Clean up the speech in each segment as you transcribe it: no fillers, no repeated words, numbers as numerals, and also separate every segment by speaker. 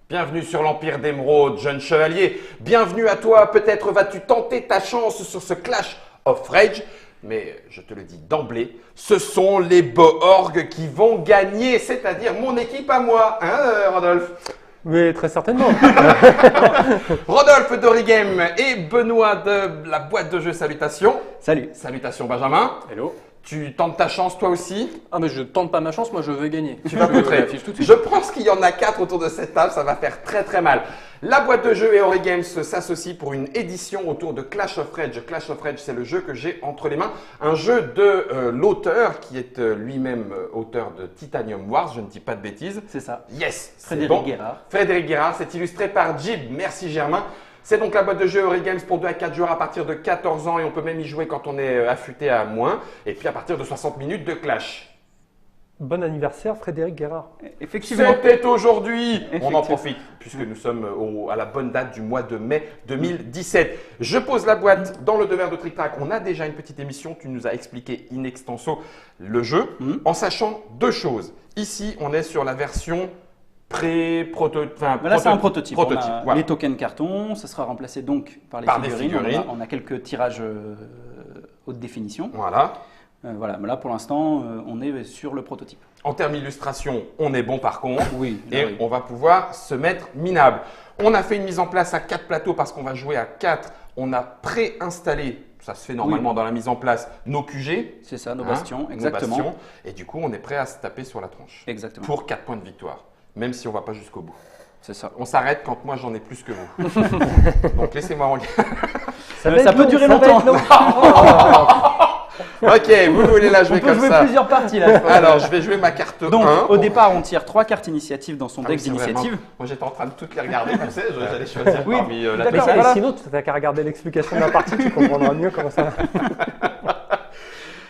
Speaker 1: Bienvenue sur l'Empire d'Émeraude, jeune chevalier. Bienvenue à toi. Peut-être vas-tu tenter ta chance sur ce Clash of Rage. Mais je te le dis d'emblée, ce sont les Boorg qui vont gagner, c'est-à-dire mon équipe à moi. Hein, Rodolphe?
Speaker 2: Oui, très certainement.
Speaker 1: Rodolphe d'Origame et Benoît de la boîte de jeu Salutations.
Speaker 3: Salut.
Speaker 1: Salutations Benjamin.
Speaker 4: Hello.
Speaker 1: Tu tentes ta chance toi aussi?
Speaker 4: Ah mais je tente pas ma chance, moi je veux gagner.
Speaker 1: Tu vas montrer.
Speaker 4: Tout de suite.
Speaker 1: Je pense qu'il y en a 4 autour de cette table, ça va faire très très mal. La boîte de jeu et Origames s'associent pour une édition autour de Clash of Rage. Clash of Rage, c'est le jeu que j'ai entre les mains. Un jeu de l'auteur qui est lui-même auteur de Titanium Wars, je ne dis pas de bêtises.
Speaker 3: C'est ça.
Speaker 1: Yes, c'est
Speaker 3: Frédéric
Speaker 1: bon.
Speaker 3: Guérard.
Speaker 1: Frédéric Guérard, c'est illustré par Jib. Merci Germain. C'est donc la boîte de jeu Origames pour 2 à 4 joueurs à partir de 14 ans et on peut même y jouer quand on est affûté à moins. Et puis à partir de 60 minutes de Clash.
Speaker 2: Bon anniversaire, Frédéric Guérard.
Speaker 3: Effectivement.
Speaker 1: C'était aujourd'hui. On en
Speaker 3: Effectivement.
Speaker 1: profite puisque nous sommes à la bonne date du mois de mai 2017. Je pose la boîte dans le devers de Trick Track. On a déjà une petite émission. Tu nous as expliqué in extenso le jeu en sachant 2 choses. Ici, on est sur la version pré-prototype.
Speaker 3: Là, c'est un prototype. On a
Speaker 1: voilà.
Speaker 3: les tokens cartons, ça sera remplacé donc par les
Speaker 1: Par des
Speaker 3: figurines.
Speaker 1: figurines.
Speaker 3: On a quelques tirages haute définition.
Speaker 1: Voilà.
Speaker 3: Voilà, mais là pour l'instant, on est sur le prototype.
Speaker 1: En termes illustration, on est bon par contre.
Speaker 3: Oui.
Speaker 1: Et
Speaker 3: oui.
Speaker 1: on va pouvoir se mettre minable. On a fait une mise en place à 4 plateaux parce qu'on va jouer à 4. On a préinstallé, ça se fait normalement dans la mise en place, nos QG.
Speaker 3: C'est ça, nos
Speaker 1: hein,
Speaker 3: bastions,
Speaker 1: nos
Speaker 3: exactement.
Speaker 1: bastions. Et du coup, on est prêt à se taper sur la tronche.
Speaker 3: Exactement.
Speaker 1: Pour 4 points de victoire. Même si on ne va pas jusqu'au bout.
Speaker 3: C'est ça.
Speaker 1: On s'arrête quand moi j'en ai plus que vous. Donc laissez-moi regarder.
Speaker 3: Ça peut durer longtemps.
Speaker 1: Ok, vous voulez la jouer
Speaker 3: On peut
Speaker 1: comme
Speaker 3: jouer
Speaker 1: ça.
Speaker 3: plusieurs parties là.
Speaker 1: Alors, je vais jouer ma carte 1.
Speaker 3: Donc, au départ, on tire 3 cartes initiatives dans son
Speaker 1: Ah oui,
Speaker 3: deck
Speaker 1: c'est vrai,
Speaker 3: d'initiative.
Speaker 1: Moi j'étais en train de toutes les regarder, tu sais, j'allais choisir
Speaker 3: Oui,
Speaker 1: parmi la
Speaker 3: d'accord.
Speaker 1: totale.
Speaker 3: Voilà.
Speaker 2: Sinon, tu n'as qu'à regarder l'explication de la partie, tu comprendras mieux comment ça va.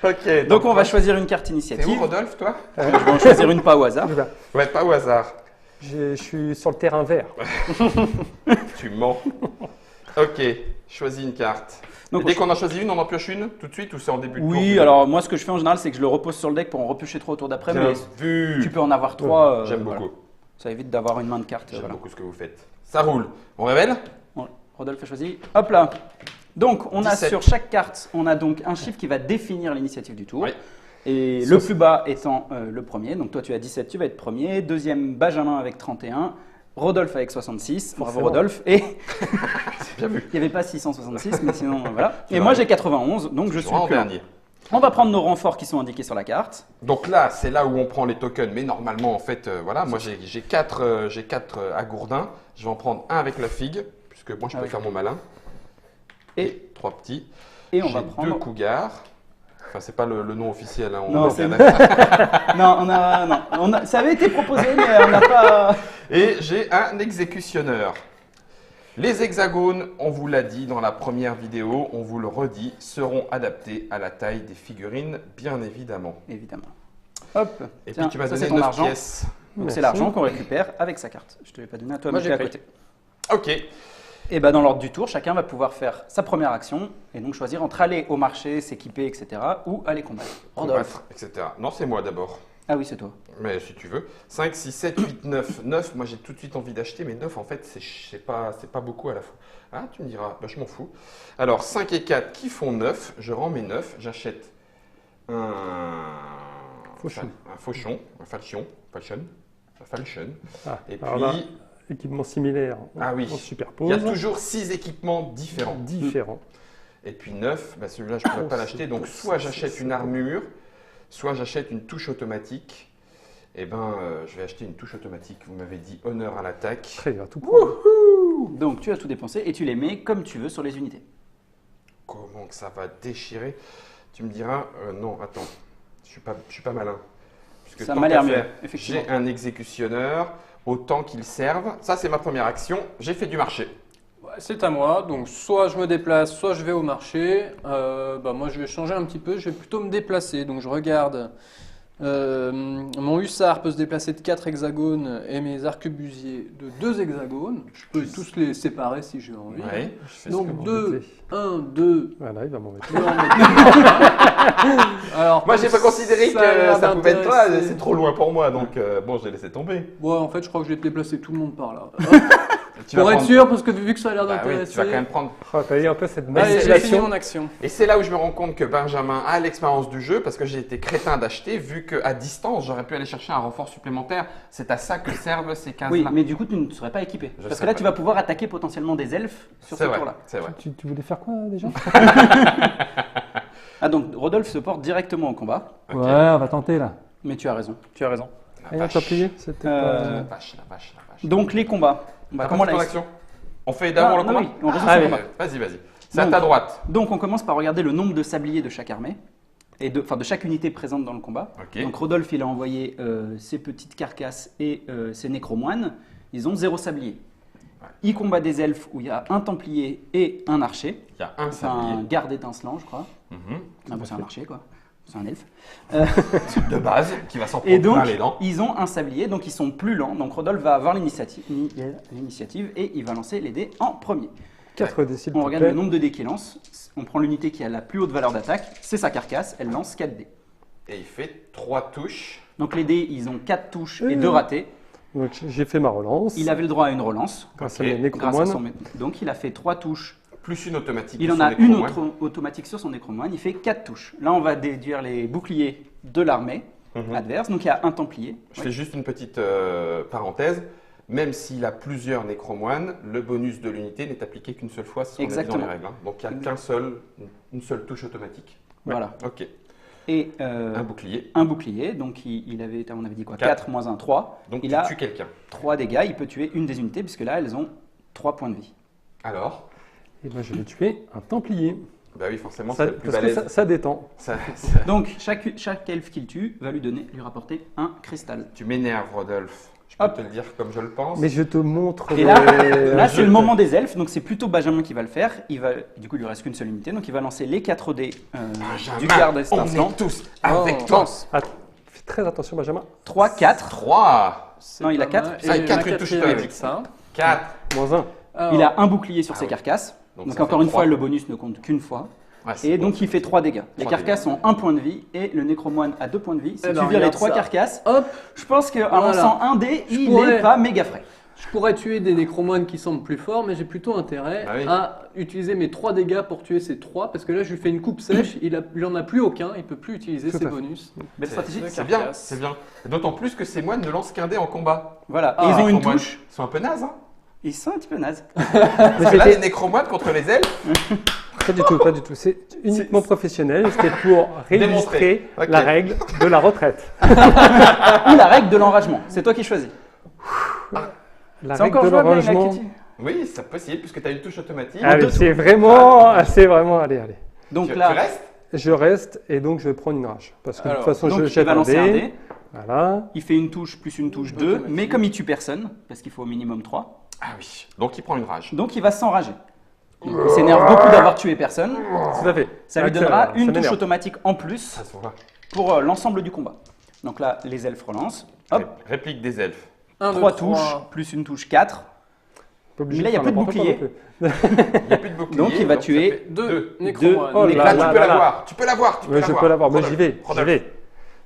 Speaker 1: Ok,
Speaker 3: Donc, on va choisir une carte
Speaker 1: C'est où
Speaker 3: initiative.
Speaker 1: Rodolphe, toi?
Speaker 3: Je vais en choisir une pas au hasard.
Speaker 1: Ouais, pas au hasard.
Speaker 2: Je suis sur le terrain vert.
Speaker 1: Tu mens. Ok, choisis une carte.
Speaker 3: Donc,
Speaker 1: Et dès qu'on en choisit une, on en pioche une tout de suite ou c'est en début de tour?
Speaker 3: Oui, alors moi ce que je fais en général c'est que je le repose sur le deck pour en repiocher 3 au tour d'après,
Speaker 1: Bien
Speaker 3: mais
Speaker 1: vu.
Speaker 3: tu peux en avoir 3.
Speaker 1: J'aime beaucoup.
Speaker 3: Ça évite d'avoir une main de cartes.
Speaker 1: J'aime
Speaker 3: Voilà.
Speaker 1: beaucoup ce que vous faites. Ça roule. On révèle?
Speaker 3: Rodolphe a choisi. Hop là. Donc on a
Speaker 1: 17.
Speaker 3: sur chaque carte, on a donc un chiffre qui va définir l'initiative du tour.
Speaker 1: Oui.
Speaker 3: Et le plus bas étant le premier. Donc toi tu as 17, tu vas être premier. Deuxième, Benjamin avec 31. Rodolphe avec 66. Bravo
Speaker 2: Forcément.
Speaker 3: Rodolphe. Et
Speaker 1: C'est bien vu.
Speaker 3: il n'y avait pas 666, mais sinon voilà.
Speaker 1: Tu
Speaker 3: Et
Speaker 1: vas
Speaker 3: moi
Speaker 1: aller.
Speaker 3: j'ai 91, donc je
Speaker 1: Je
Speaker 3: suis
Speaker 1: suis en
Speaker 3: le plus haut.
Speaker 1: dernier.
Speaker 3: On va prendre nos renforts qui sont indiqués sur la carte.
Speaker 1: Donc là, c'est là où on prend les tokens. Mais normalement, en fait, voilà, moi j'ai 4 agourdins. Je vais en prendre un avec la figue, puisque moi je peux
Speaker 3: oui.
Speaker 1: faire mon malin.
Speaker 3: Et,
Speaker 1: 3 petits.
Speaker 3: et on
Speaker 1: J'ai
Speaker 3: va
Speaker 1: 2
Speaker 3: prendre.
Speaker 1: cougars. Enfin, c'est pas le nom officiel. Hein,
Speaker 3: Non,
Speaker 1: on
Speaker 3: c'est-
Speaker 1: vient d'affaire.
Speaker 3: Non, ça avait été proposé, mais on n'a pas.
Speaker 1: Et j'ai un exécutionneur. Les hexagones, on vous l'a dit dans la première vidéo, on vous le redit, seront adaptés à la taille des figurines, bien évidemment.
Speaker 3: Évidemment. Hop.
Speaker 1: Et
Speaker 3: Tiens,
Speaker 1: puis tu vas
Speaker 3: ça,
Speaker 1: donner
Speaker 3: c'est ton
Speaker 1: 9
Speaker 3: argent.
Speaker 1: pièces.
Speaker 3: Donc c'est
Speaker 2: Merci.
Speaker 3: l'argent qu'on récupère avec sa carte. Je te l'ai pas donné à toi,
Speaker 4: Moi,
Speaker 3: mais
Speaker 4: j'ai
Speaker 3: t'es à
Speaker 4: pris.
Speaker 3: côté.
Speaker 1: Ok.
Speaker 3: Et ben dans l'ordre du tour, chacun va pouvoir faire sa première action et donc choisir entre aller au marché, s'équiper, etc. ou aller combattre. Rodolphe.
Speaker 1: Combattre, etc. Non, c'est moi d'abord.
Speaker 3: Ah oui, c'est toi.
Speaker 1: Mais si tu veux. 5, 6, 7, 8, 9. 9, moi j'ai tout de suite envie d'acheter, mais 9 en fait, c'est pas beaucoup à la fois. Ah, tu me diras, bah, je m'en fous. Alors 5 et 4 qui font 9, je rends mes 9, j'achète un
Speaker 2: Fauchon.
Speaker 1: un fauchon, un falchion.
Speaker 2: Ah,
Speaker 1: Et
Speaker 2: alors là,
Speaker 1: puis,
Speaker 2: équipement similaire.
Speaker 1: Ah oui.
Speaker 2: On
Speaker 1: il
Speaker 2: superpose.
Speaker 1: y a toujours 6 équipements différents.
Speaker 2: Différents.
Speaker 1: Et puis 9, bah celui-là je ne pourrais pas l'acheter. Donc soit j'achète une armure, soit j'achète une touche automatique. Eh ben, je vais acheter une touche automatique. Vous m'avez dit honneur à l'attaque.
Speaker 2: Après, il va tout prendre.
Speaker 3: Donc tu as tout dépensé et tu les mets comme tu veux sur les unités.
Speaker 1: Comment que ça va déchirer? Tu me diras, non, attends, je suis pas malin. Puisque
Speaker 3: Ça
Speaker 1: tant
Speaker 3: m'a l'air
Speaker 1: qu'à
Speaker 3: mieux,
Speaker 1: faire,
Speaker 3: effectivement.
Speaker 1: J'ai un exécutionneur, autant qu'il serve. Ça, c'est ma première action. J'ai fait du marché.
Speaker 4: Ouais, c'est à moi, donc soit je me déplace, soit je vais au marché. Moi je vais changer un petit peu, je vais plutôt me déplacer. Donc je regarde Mon hussard peut se déplacer de 4 hexagones et mes arquebusiers de 2 hexagones. Je peux tous les séparer si j'ai envie.
Speaker 1: Ouais.
Speaker 4: Donc 2, 1, 2.
Speaker 2: Voilà, il va m'embêter.
Speaker 4: Alors,
Speaker 1: Moi, j'ai pas considéré
Speaker 4: ça a l'air
Speaker 1: que ça pouvait être là.
Speaker 4: d'intéresser.
Speaker 1: C'est trop loin pour moi, donc bon, j'ai laissé tomber.
Speaker 4: Ouais, en fait, je crois que je vais te déplacer tout le monde par là.
Speaker 1: Tu vas
Speaker 4: Pour être
Speaker 1: prendre-
Speaker 4: sûr, parce que vu que ça a l'air
Speaker 1: Bah oui,
Speaker 4: d'intéresser.
Speaker 1: tu vas quand même prendre.
Speaker 2: Ah, t'as eu un peu cette
Speaker 4: Allez, j'ai fini
Speaker 2: manipulation.
Speaker 4: mon action.
Speaker 1: Et c'est là où je me rends compte que Benjamin a l'expérience du jeu parce que j'ai été crétin d'acheter vu qu'à distance, j'aurais pu aller chercher un renfort supplémentaire. C'est à ça que servent ces cases-là.
Speaker 3: Oui, mais du coup, tu ne serais pas équipé.
Speaker 1: Je
Speaker 3: Parce que
Speaker 1: serais
Speaker 3: là,
Speaker 1: pas
Speaker 3: tu vas pouvoir attaquer potentiellement des elfes sur ce
Speaker 1: C'est vrai,
Speaker 3: tour-là.
Speaker 1: c'est vrai.
Speaker 2: Tu voulais faire quoi déjà?
Speaker 3: Ah, donc Rodolphe se porte directement au combat.
Speaker 1: Ok.
Speaker 5: Ouais, on va tenter là.
Speaker 3: Mais tu as raison. Tu as raison.
Speaker 1: La
Speaker 2: Ah,
Speaker 1: vache.
Speaker 2: t'as plié? C'était
Speaker 1: La
Speaker 3: Euh,
Speaker 1: vache, la vache, la vache.
Speaker 3: Donc les combats. Bah,
Speaker 1: T'as
Speaker 3: comment
Speaker 1: pas fait
Speaker 3: la
Speaker 1: ton action On fait d'abord le combat
Speaker 3: Oui, on résout
Speaker 1: Ah,
Speaker 3: ce
Speaker 1: oui,
Speaker 3: combat.
Speaker 1: Vas-y, vas-y. C'est à
Speaker 3: Donc-
Speaker 1: ta droite.
Speaker 3: Donc on commence par regarder le nombre de sabliers de chaque armée. Et de chaque unité présente dans le combat.
Speaker 1: Ok.
Speaker 3: Donc Rodolphe, il a envoyé ses petites carcasses et ses nécromoines. Ils ont 0 sablier.
Speaker 1: Ouais.
Speaker 3: Il combat des elfes où il y a un templier et un archer.
Speaker 1: Il y a un
Speaker 3: C'est un
Speaker 1: sablier.
Speaker 3: garde étincelant, je crois.
Speaker 1: Mhm.
Speaker 3: Ah, bon, c'est un archer, quoi. C'est un elfe.
Speaker 1: De base, qui va s'en
Speaker 3: Et
Speaker 1: prendre
Speaker 3: donc,
Speaker 1: plein les dents.
Speaker 3: ils ont un sablier, donc ils sont plus lents. Donc Rodolphe va avoir l'initiative et il va lancer les dés en premier.
Speaker 2: 4 dés, s'il
Speaker 3: On
Speaker 2: te
Speaker 3: regarde
Speaker 2: plaît.
Speaker 3: le nombre de dés qu'il lance. On prend l'unité qui a la plus haute valeur d'attaque. C'est sa carcasse. Elle lance 4 dés.
Speaker 1: Et il fait 3 touches.
Speaker 3: Donc les dés, ils ont 4 touches et 2 ratés.
Speaker 2: Donc j'ai fait ma relance.
Speaker 3: Il avait le droit à une relance.
Speaker 2: Grâce
Speaker 1: Ok.
Speaker 2: à mes
Speaker 3: Grâce à
Speaker 2: nécromoines.
Speaker 3: Donc il a fait 3 touches.
Speaker 1: Plus une automatique.
Speaker 3: Il en
Speaker 1: sur
Speaker 3: a
Speaker 1: les
Speaker 3: une
Speaker 1: nécromoines.
Speaker 3: autre automatique sur son nécromoine. Il fait 4 touches. Là, on va déduire les boucliers de l'armée
Speaker 1: Mhm.
Speaker 3: adverse. Donc il y a un templier.
Speaker 1: Je fais juste une petite parenthèse. Même s'il a plusieurs nécromoines, le bonus de l'unité n'est appliqué qu'une seule fois, c'est ce qu'on a dit dans
Speaker 3: Exactement.
Speaker 1: les règles. Hein. Donc il n'y a une seule touche automatique.
Speaker 3: Voilà.
Speaker 1: Ok.
Speaker 3: Et
Speaker 1: Un bouclier.
Speaker 3: un bouclier. Donc on avait dit quoi?
Speaker 1: 4.
Speaker 3: 4 moins 1, 3.
Speaker 1: Donc
Speaker 3: Il
Speaker 1: tu
Speaker 3: a
Speaker 1: tues quelqu'un.
Speaker 3: 3 dégâts. Il peut tuer une des unités puisque là, elles ont 3 points de vie.
Speaker 1: Alors
Speaker 2: Et moi je vais tuer un templier.
Speaker 1: Bah oui, forcément,
Speaker 2: Ça-
Speaker 1: c'est le plus
Speaker 2: parce que
Speaker 1: balèze.
Speaker 2: ça détend.
Speaker 3: Donc chaque elfe qu'il tue va lui rapporter un cristal.
Speaker 1: Tu m'énerves, Rodolphe. Je peux
Speaker 3: Hop.
Speaker 1: te le dire comme je le pense.
Speaker 2: Mais je te montre.
Speaker 3: Et là,
Speaker 2: les-
Speaker 3: là c'est le moment des elfes, donc c'est plutôt Benjamin qui va le faire. Du coup, il lui reste qu'une seule unité, donc il va lancer les 4 dés
Speaker 1: Benjamin,
Speaker 3: du garde
Speaker 1: on
Speaker 3: instant.
Speaker 1: est tous avec
Speaker 4: Oh,
Speaker 1: toi.
Speaker 4: pense.
Speaker 2: Ah, fais très attention, Benjamin.
Speaker 3: 3, 4.
Speaker 1: 3,
Speaker 4: C'est
Speaker 3: Non, il a
Speaker 4: pas
Speaker 3: 4.
Speaker 4: mal.
Speaker 1: Ah,
Speaker 4: Et
Speaker 1: quatre,
Speaker 4: ma
Speaker 1: une touche
Speaker 4: quatrième
Speaker 1: automatique.
Speaker 4: avec ça.
Speaker 1: 4.
Speaker 2: Moins 1.
Speaker 4: Alors,
Speaker 3: Il a un bouclier sur
Speaker 1: Ah
Speaker 3: ses
Speaker 1: oui.
Speaker 3: carcasses.
Speaker 1: Donc
Speaker 3: Donc
Speaker 1: ça
Speaker 3: encore
Speaker 1: fait
Speaker 3: une fois,
Speaker 1: 3.
Speaker 3: le bonus ne compte qu'une fois.
Speaker 1: Ouais, c'est
Speaker 3: Et
Speaker 1: bon.
Speaker 3: donc il fait 3 dégâts. Les
Speaker 1: 3
Speaker 3: carcasses ont 1 point de vie et le nécromoine a 2 points de vie. Si
Speaker 4: Eh
Speaker 3: tu
Speaker 4: ben,
Speaker 3: vires les
Speaker 4: regarde
Speaker 3: 3
Speaker 4: ça.
Speaker 3: carcasses,
Speaker 4: hop,
Speaker 3: je pense qu'en
Speaker 4: Voilà.
Speaker 3: lançant un dé,
Speaker 4: Je
Speaker 3: il
Speaker 4: pourrais-
Speaker 3: n'est pas méga frais.
Speaker 4: je pourrais tuer des nécromoines qui semblent plus forts, mais j'ai plutôt intérêt
Speaker 1: Ah oui.
Speaker 4: à utiliser mes 3 dégâts pour tuer ces 3, parce que là je lui fais une coupe sèche, il en a plus aucun, il peut plus utiliser
Speaker 2: Tout
Speaker 4: ses
Speaker 2: à fait.
Speaker 4: bonus.
Speaker 3: Belle stratégie.
Speaker 1: C'est bien,
Speaker 4: carcasse.
Speaker 1: c'est bien. D'autant plus que ces moines ne lancent qu'un dé en combat.
Speaker 3: Voilà.
Speaker 4: Ah,
Speaker 3: Et ils ont
Speaker 1: Les
Speaker 3: une
Speaker 1: nécromoines
Speaker 3: touche.
Speaker 1: sont un peu nazes, hein.
Speaker 3: Ils sont un petit peu nazes.
Speaker 1: Parce que là, les nécromoines contre les elfes,
Speaker 2: Pas du tout, pas du tout. C'est uniquement professionnel. C'était pour
Speaker 1: Démontrer.
Speaker 2: réillustrer
Speaker 1: Ok.
Speaker 2: la règle de la retraite.
Speaker 3: Ou la règle de l'enragement. C'est toi qui choisis.
Speaker 2: La
Speaker 3: C'est
Speaker 2: règle
Speaker 3: encore
Speaker 2: de
Speaker 3: jouable avec la
Speaker 2: l'arrangement.
Speaker 3: critique.
Speaker 1: oui, c'est possible puisque tu as une touche automatique.
Speaker 2: Ah oui,
Speaker 3: deux
Speaker 2: c'est vraiment, allez.
Speaker 3: Donc
Speaker 1: tu
Speaker 3: là,
Speaker 1: restes.
Speaker 2: Je reste et donc je vais prendre une rage. Parce que de
Speaker 4: Alors,
Speaker 2: toute façon,
Speaker 3: donc
Speaker 2: je
Speaker 3: il
Speaker 2: jette
Speaker 3: va
Speaker 2: un
Speaker 3: lancer un
Speaker 2: dé.
Speaker 3: dé.
Speaker 2: Voilà.
Speaker 3: Il fait une touche plus une touche 2,
Speaker 4: Automatique.
Speaker 3: mais comme il tue personne, parce qu'il faut au minimum 3,
Speaker 1: Ah oui. Donc il prend une rage.
Speaker 3: donc il va s'enrager. Il s'énerve beaucoup d'avoir tué personne.
Speaker 2: Tout à fait.
Speaker 3: Ça lui
Speaker 2: Accélère,
Speaker 3: donnera
Speaker 2: ça
Speaker 3: une touche
Speaker 2: m'énerve.
Speaker 3: automatique en plus
Speaker 1: À ce moment-là.
Speaker 3: pour l'ensemble du combat. Donc là, les elfes relancent. Hop,
Speaker 1: Réplique des elfes.
Speaker 4: 1,
Speaker 3: 3 touches, plus une touche 4.
Speaker 2: Pas obligé
Speaker 3: Mais là, il y a
Speaker 2: de faire
Speaker 3: plus de
Speaker 2: n'importe quoi
Speaker 3: bouclier.
Speaker 2: non plus.
Speaker 1: Il n'y a plus de bouclier.
Speaker 3: Donc, il va
Speaker 1: ça
Speaker 3: tuer
Speaker 1: fait
Speaker 4: 2
Speaker 1: deux.
Speaker 4: nécromoines.
Speaker 2: Oh
Speaker 1: Et
Speaker 2: là
Speaker 1: là, tu
Speaker 2: là
Speaker 1: peux
Speaker 2: là
Speaker 1: l'avoir. Tu peux l'avoir. Tu peux
Speaker 2: Ouais, je peux l'avoir. Mais j'y vais. J'y
Speaker 1: Rodolphe.
Speaker 2: vais.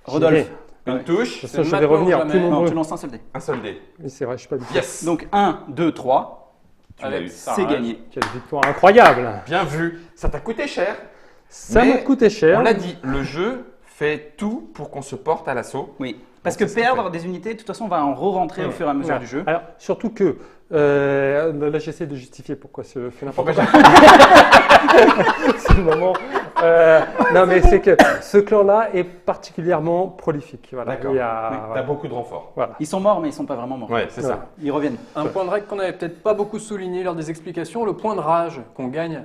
Speaker 3: Rodolphe.
Speaker 2: J'y vais.
Speaker 1: Une
Speaker 3: Ouais.
Speaker 1: touche,
Speaker 2: De toute façon, je vais
Speaker 4: maintenant
Speaker 2: revenir
Speaker 4: jamais.
Speaker 2: plus
Speaker 3: Non,
Speaker 2: nombreux.
Speaker 3: tu lances un seul dé.
Speaker 1: un seul dé.
Speaker 2: Oui, c'est vrai, je suis pas habitué.
Speaker 1: Yes.
Speaker 3: Donc 1, 2, 3,
Speaker 1: Tu l'as eu.
Speaker 4: Avec sa
Speaker 3: c'est
Speaker 4: rage.
Speaker 3: gagné.
Speaker 2: Quelle victoire incroyable.
Speaker 1: Bien vu. Ça t'a coûté cher.
Speaker 2: Ça
Speaker 1: Mais
Speaker 2: m'a coûté cher.
Speaker 1: On l'a dit, le jeu fait tout pour qu'on se porte à l'assaut.
Speaker 3: Oui. Parce
Speaker 1: Donc,
Speaker 3: que
Speaker 1: c'est ce qu'il
Speaker 3: perdre
Speaker 1: fait.
Speaker 3: des unités, de toute façon, on va en re-rentrer au fur et à mesure
Speaker 2: Voilà.
Speaker 3: du jeu.
Speaker 2: Alors, surtout que, là j'essaie de justifier pourquoi je fais n'importe quoi. C'est le moment. Non mais c'est que ce clan-là est particulièrement prolifique. Voilà.
Speaker 1: D'accord.
Speaker 2: Il y a-
Speaker 3: Oui.
Speaker 1: T'as beaucoup de renforts.
Speaker 2: voilà.
Speaker 3: Ils sont morts, mais ils sont pas vraiment morts.
Speaker 1: Ouais, c'est
Speaker 2: Voilà.
Speaker 1: ça.
Speaker 3: Ils reviennent.
Speaker 4: Un point de règle qu'on n'avait peut-être pas beaucoup souligné lors des explications, le point de rage qu'on gagne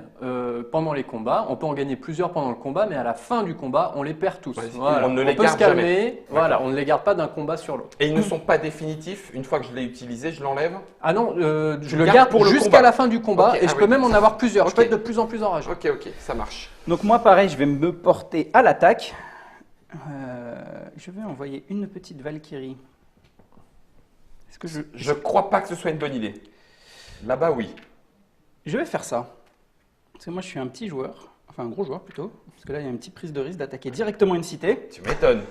Speaker 4: pendant les combats. On peut en gagner plusieurs pendant le combat, mais à la fin du combat, on les perd tous.
Speaker 1: Ouais,
Speaker 4: Voilà.
Speaker 1: on ne les
Speaker 4: peut
Speaker 1: garde
Speaker 4: se calmer, voilà,
Speaker 1: D'accord.
Speaker 4: on ne les garde pas d'un combat sur l'autre.
Speaker 1: Et ils ne sont pas définitifs. Une fois que je l'ai utilisé, je l'enlève.
Speaker 4: Ah non, je
Speaker 1: Tu
Speaker 4: le
Speaker 1: gardes
Speaker 4: garde
Speaker 1: pour le
Speaker 4: jusqu'à
Speaker 1: combat.
Speaker 4: la fin du combat
Speaker 1: Ok,
Speaker 4: et je
Speaker 1: ah
Speaker 4: peux
Speaker 1: oui.
Speaker 4: même en avoir plusieurs. Je peux
Speaker 1: Ok.
Speaker 4: être de plus en plus enragé.
Speaker 1: Ok, ok, ça marche.
Speaker 3: Donc moi, pareil, je vais me porter à l'attaque. Je vais envoyer une petite Valkyrie. Est-ce que
Speaker 1: Je crois pas que ce soit une bonne idée. Là-bas, oui.
Speaker 3: Je vais faire ça. Parce que moi, je suis un petit joueur. Enfin, un gros joueur plutôt. Parce que là, il y a une petite prise de risque d'attaquer directement une cité.
Speaker 1: Tu m'étonnes.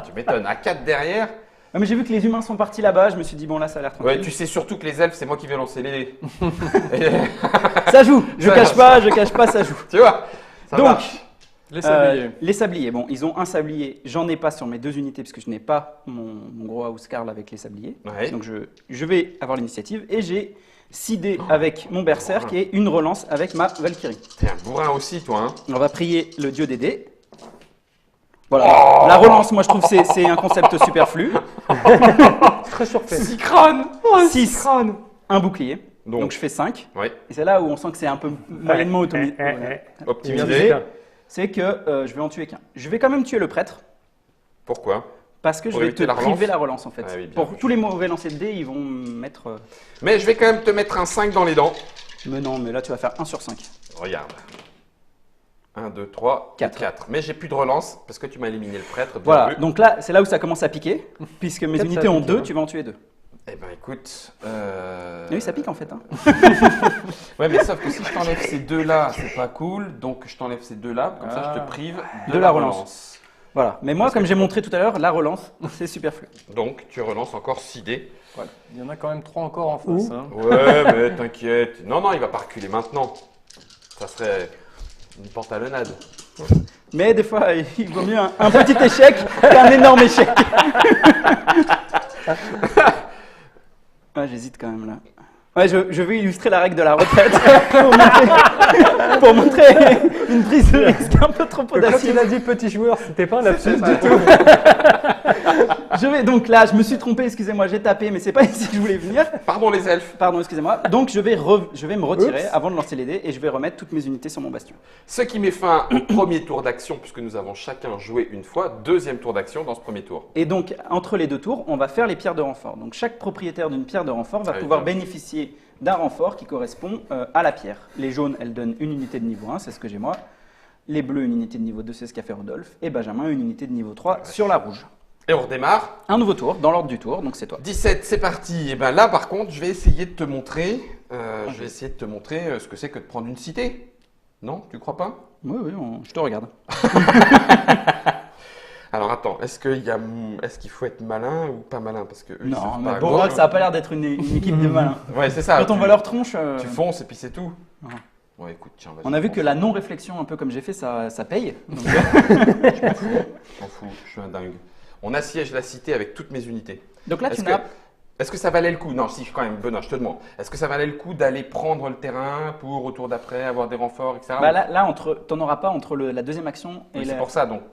Speaker 1: Tu m'étonnes. À 4 derrière.
Speaker 3: Ah, mais j'ai vu que les humains sont partis là-bas. Je me suis dit, bon, là, ça a l'air tranquille.
Speaker 1: Ouais, tu sais surtout que les elfes, c'est moi qui vais lancer les dés.
Speaker 3: Ça joue. Je cache pas, ça joue.
Speaker 1: Tu vois, ça
Speaker 3: Donc,
Speaker 1: marche.
Speaker 4: Les sabliers.
Speaker 3: les sabliers. Bon, ils ont un sablier. J'en ai pas sur mes 2 unités parce que je n'ai pas mon gros Housecarl avec les sabliers.
Speaker 1: Ouais.
Speaker 3: Donc, je vais avoir l'initiative. Et j'ai 6 dés avec mon berserk et une relance avec ma Valkyrie.
Speaker 1: T'es un bourrin aussi, toi. Hein.
Speaker 3: On va prier le dieu des dés. Voilà. La relance, moi, je trouve que c'est un concept superflu.
Speaker 2: Très surfait.
Speaker 1: 6 crânes.
Speaker 3: 6, un bouclier.
Speaker 1: Donc,
Speaker 3: Donc je fais 5.
Speaker 1: ouais,
Speaker 3: Et c'est là où on sent que c'est un peu moyennement automatisé.
Speaker 1: optimisé.
Speaker 3: C'est que je vais en tuer qu'un. Je vais quand même tuer le prêtre.
Speaker 1: Pourquoi?
Speaker 3: Parce que je
Speaker 1: Pour
Speaker 3: vais
Speaker 1: éviter
Speaker 3: te
Speaker 1: la relance.
Speaker 3: priver la relance en fait.
Speaker 1: Ah oui, bien
Speaker 3: Pour
Speaker 1: vu.
Speaker 3: tous les mauvais lancers de dés, ils vont mettre.
Speaker 1: Mais je vais quand même te mettre un 5 dans les dents.
Speaker 3: Mais non, mais là tu vas faire 1 sur 5.
Speaker 1: Regarde. 1, 2, 3, 4. 4. Mais j'ai plus de relance parce que tu m'as éliminé le prêtre. Bien
Speaker 3: Voilà,
Speaker 1: vu.
Speaker 3: donc là c'est là où ça commence à piquer. Puisque mes
Speaker 2: Peut-être
Speaker 3: unités
Speaker 2: ça
Speaker 3: ont
Speaker 2: pique,
Speaker 3: 2,
Speaker 2: hein.
Speaker 3: tu vas en tuer 2.
Speaker 1: Eh ben écoute.
Speaker 3: Oui, ça pique en fait. Hein.
Speaker 1: Ouais, mais sauf que si je t'enlève ces deux-là, c'est pas cool. Donc je t'enlève ces deux-là. Comme ça, je te prive
Speaker 3: De la relance. Voilà, mais moi, comme j'ai montré tout à l'heure, la relance, c'est superflu.
Speaker 1: Donc tu relances encore 6 dés.
Speaker 4: Il y en a quand même 3 encore en face. Hein.
Speaker 1: Ouais, mais t'inquiète. Non, non, il va pas reculer maintenant. Ça serait une pantalonnade.
Speaker 3: Mais des fois, il vaut mieux un petit échec qu'un énorme échec. Ouais, j'hésite quand même là. Ouais, je vais illustrer la règle de la retraite pour montrer une prise de risque un peu trop
Speaker 2: Quand
Speaker 3: audacieuse.
Speaker 2: il a dit petit joueur, c'était pas un lapsus du tout.
Speaker 3: Je vais donc là, je me suis trompé, excusez-moi, j'ai tapé, mais c'est pas ici que je voulais venir.
Speaker 1: Pardon les elfes.
Speaker 3: Pardon, excusez-moi. Donc je vais me retirer
Speaker 2: Oups.
Speaker 3: avant de lancer les dés et je vais remettre toutes mes unités sur mon bastion.
Speaker 1: Ce qui met fin au premier tour d'action, puisque nous avons chacun joué une fois. Deuxième tour d'action dans ce premier tour.
Speaker 3: Et donc, entre les 2 tours, on va faire les pierres de renfort. Donc, chaque propriétaire d'une pierre de renfort va
Speaker 1: Ah oui,
Speaker 3: pouvoir
Speaker 1: bien.
Speaker 3: bénéficier d'un renfort qui correspond à la pierre. Les jaunes, elles donnent une unité de niveau 1, c'est ce que j'ai moi. Les bleus, une unité de niveau 2, c'est ce qu'a fait Rodolphe. Et Benjamin, une unité de niveau 3 sur la rouge.
Speaker 1: Et on redémarre.
Speaker 3: Un nouveau tour, dans l'ordre du tour, donc c'est toi.
Speaker 1: 17, c'est parti. Et bien là, par contre, je vais essayer de te montrer, ce que c'est que de prendre une cité. Non, tu crois pas?
Speaker 3: Oui, oui, je te regarde.
Speaker 1: Alors attends, est-ce qu'il faut être malin ou pas malin? Parce que eux, ils
Speaker 3: Non,
Speaker 1: savent
Speaker 3: mais
Speaker 1: pas à
Speaker 3: Bourgogne,
Speaker 1: gauche.
Speaker 3: ça n'a pas l'air d'être une équipe de malins.
Speaker 1: Ouais, c'est ça.
Speaker 3: Quand on voit leur tronche,
Speaker 1: Tu fonces et puis c'est tout.
Speaker 3: Ouais.
Speaker 1: Bon, écoute, tiens, vas-y.
Speaker 3: on a vu que
Speaker 1: fonce.
Speaker 3: la non-réflexion, un peu comme j'ai fait, ça paye. Donc,
Speaker 1: Je m'en fous, je suis un dingue. On assiège la cité avec toutes mes unités.
Speaker 3: donc là, tu
Speaker 1: Est-ce
Speaker 3: n'as
Speaker 1: est-ce que ça valait le coup? Non, si, quand même, Benoît, je te demande. Est-ce que ça valait le coup d'aller prendre le terrain pour, au tour d'après, avoir des renforts, etc.
Speaker 3: bah là t'en auras pas entre la deuxième action et
Speaker 1: Oui, c'est
Speaker 3: la...
Speaker 1: pour ça, donc.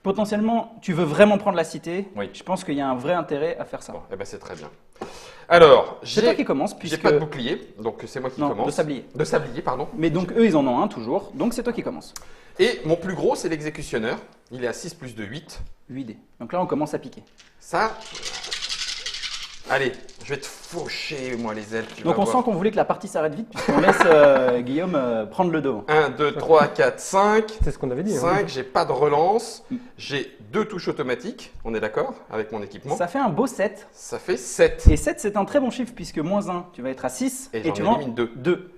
Speaker 3: Potentiellement, tu veux vraiment prendre la cité.
Speaker 1: Oui.
Speaker 3: Je pense qu'il y a un vrai intérêt à faire ça.
Speaker 1: Bon, eh ben, c'est très bien. Alors,
Speaker 3: C'est toi qui commence,
Speaker 1: j'ai
Speaker 3: puisque...
Speaker 1: pas de bouclier, donc c'est moi qui
Speaker 3: Non,
Speaker 1: commence.
Speaker 3: de sablier.
Speaker 1: De sablier, pardon.
Speaker 3: Mais donc, eux, ils en ont un toujours. Donc, c'est toi qui commence.
Speaker 1: Et mon plus gros, c'est l'exécutionneur. Il est à 6 plus de 8.
Speaker 3: 8 dés. Donc là, on commence à piquer.
Speaker 1: Ça. Allez, je vais te faucher, moi, les ailes. tu
Speaker 3: Donc,
Speaker 1: vas
Speaker 3: on
Speaker 1: voir.
Speaker 3: sent qu'on voulait que la partie s'arrête vite, puisqu'on laisse Guillaume prendre le dos.
Speaker 1: 1, 2, 3, 4, 5.
Speaker 2: C'est ce qu'on avait dit. hein.
Speaker 1: 5, j'ai pas de relance. J'ai 2 touches automatiques, on est d'accord, avec mon équipement.
Speaker 3: Ça fait un beau 7.
Speaker 1: Ça fait 7.
Speaker 3: Et 7, c'est un très bon chiffre, puisque moins 1, tu vas être à 6.
Speaker 1: Et
Speaker 3: Et
Speaker 1: j'en
Speaker 3: tu vends
Speaker 1: élimine 2.
Speaker 3: 2.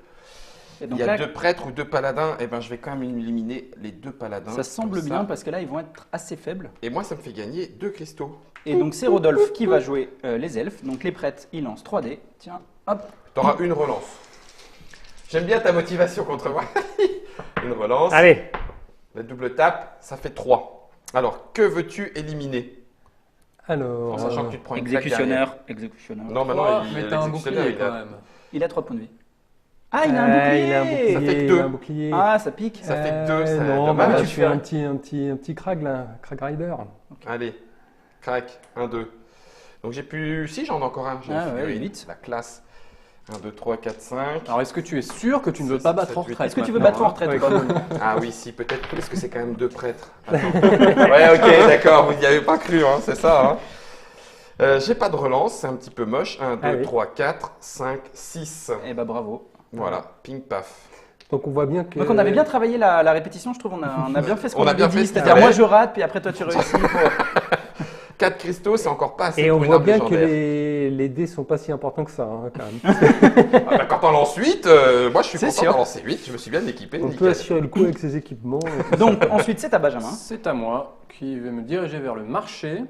Speaker 3: Et donc
Speaker 1: Il y a
Speaker 3: là,
Speaker 1: 2 prêtres ou 2 paladins, et ben je vais quand même éliminer les 2 paladins.
Speaker 3: ça semble
Speaker 1: comme ça.
Speaker 3: bien, parce que là, ils vont être assez faibles.
Speaker 1: Et moi, ça me fait gagner 2 cristaux.
Speaker 3: Et donc, c'est Rodolphe qui va jouer les elfes. Donc, les prêtres, ils lancent 3 dés. Tiens, hop.
Speaker 1: T'auras une relance. J'aime bien ta motivation contre moi. Une relance.
Speaker 2: Allez,
Speaker 1: La double tape, ça fait 3. Alors, que veux-tu éliminer?
Speaker 2: alors.
Speaker 1: En sachant que tu te prends une claque
Speaker 3: Exécutionneur.
Speaker 1: derrière. Non, maintenant,
Speaker 4: Trois,
Speaker 1: il
Speaker 4: mais t'as un
Speaker 1: l'exécutionneur,
Speaker 4: bouclier
Speaker 1: il a-
Speaker 4: quand même.
Speaker 3: Il a 3 points de vie. Ah, il a un bouclier.
Speaker 2: Il a un bouclier.
Speaker 1: Ça fait que
Speaker 2: il
Speaker 1: deux.
Speaker 2: a un bouclier.
Speaker 3: Ah, ça pique.
Speaker 1: Ça fait que 2, c'est
Speaker 2: Non,
Speaker 1: dommage.
Speaker 2: bah,
Speaker 3: tu
Speaker 2: tu
Speaker 3: fais
Speaker 2: fais
Speaker 3: un-
Speaker 2: un petit crag là, crag rider.
Speaker 1: Allez, crac, 1, 2. Donc j'ai plus. Si, j'en ai encore un. J'ai
Speaker 3: Ah
Speaker 1: une
Speaker 3: ouais,
Speaker 1: figurine.
Speaker 3: 8.
Speaker 1: La classe. 1, 2, 3, 4, 5.
Speaker 4: Alors, est-ce que tu es sûr que tu ne veux
Speaker 1: Six,
Speaker 4: pas battre
Speaker 1: sept,
Speaker 4: en
Speaker 1: huit.
Speaker 4: retraite
Speaker 3: Est-ce que tu veux
Speaker 4: maintenant,
Speaker 3: battre en
Speaker 4: hein
Speaker 3: retraite
Speaker 2: Ouais,
Speaker 3: ou pas
Speaker 2: quand même.
Speaker 1: Ah oui, si, peut-être. Parce que c'est quand même 2 prêtres. Attends. Ouais, ok, d'accord. Vous n'y avez pas cru, hein, c'est ça. Hein. J'ai pas de relance, c'est un petit peu moche. 1, 2,
Speaker 2: Allez.
Speaker 1: 3, 4, 5, 6.
Speaker 3: Eh bah bravo.
Speaker 1: Voilà, ping paf.
Speaker 2: Donc on voit bien que.
Speaker 3: Donc on avait bien travaillé la répétition, je trouve. On a bien fait ce qu'on
Speaker 1: On a
Speaker 3: avait
Speaker 1: bien
Speaker 3: dit.
Speaker 1: fait ce qu'il
Speaker 3: C'est-à-dire
Speaker 1: fallait.
Speaker 3: moi je rate, puis après toi tu réussis.
Speaker 1: 4 cristaux, c'est encore pas assez
Speaker 2: Et on
Speaker 1: pour une
Speaker 2: voit
Speaker 1: arme
Speaker 2: bien que
Speaker 1: légendaire.
Speaker 2: les dés sont pas si importants que ça, hein, quand même.
Speaker 1: Ah bah, quand on lance 8, moi je suis
Speaker 3: C'est
Speaker 1: content
Speaker 3: sûr.
Speaker 1: d'en lancer 8, je me suis bien équipé.
Speaker 2: On
Speaker 1: nickel.
Speaker 2: peut assurer le coup avec ses équipements.
Speaker 3: Donc ensuite c'est à Benjamin.
Speaker 4: C'est à moi qui vais me diriger vers le marché.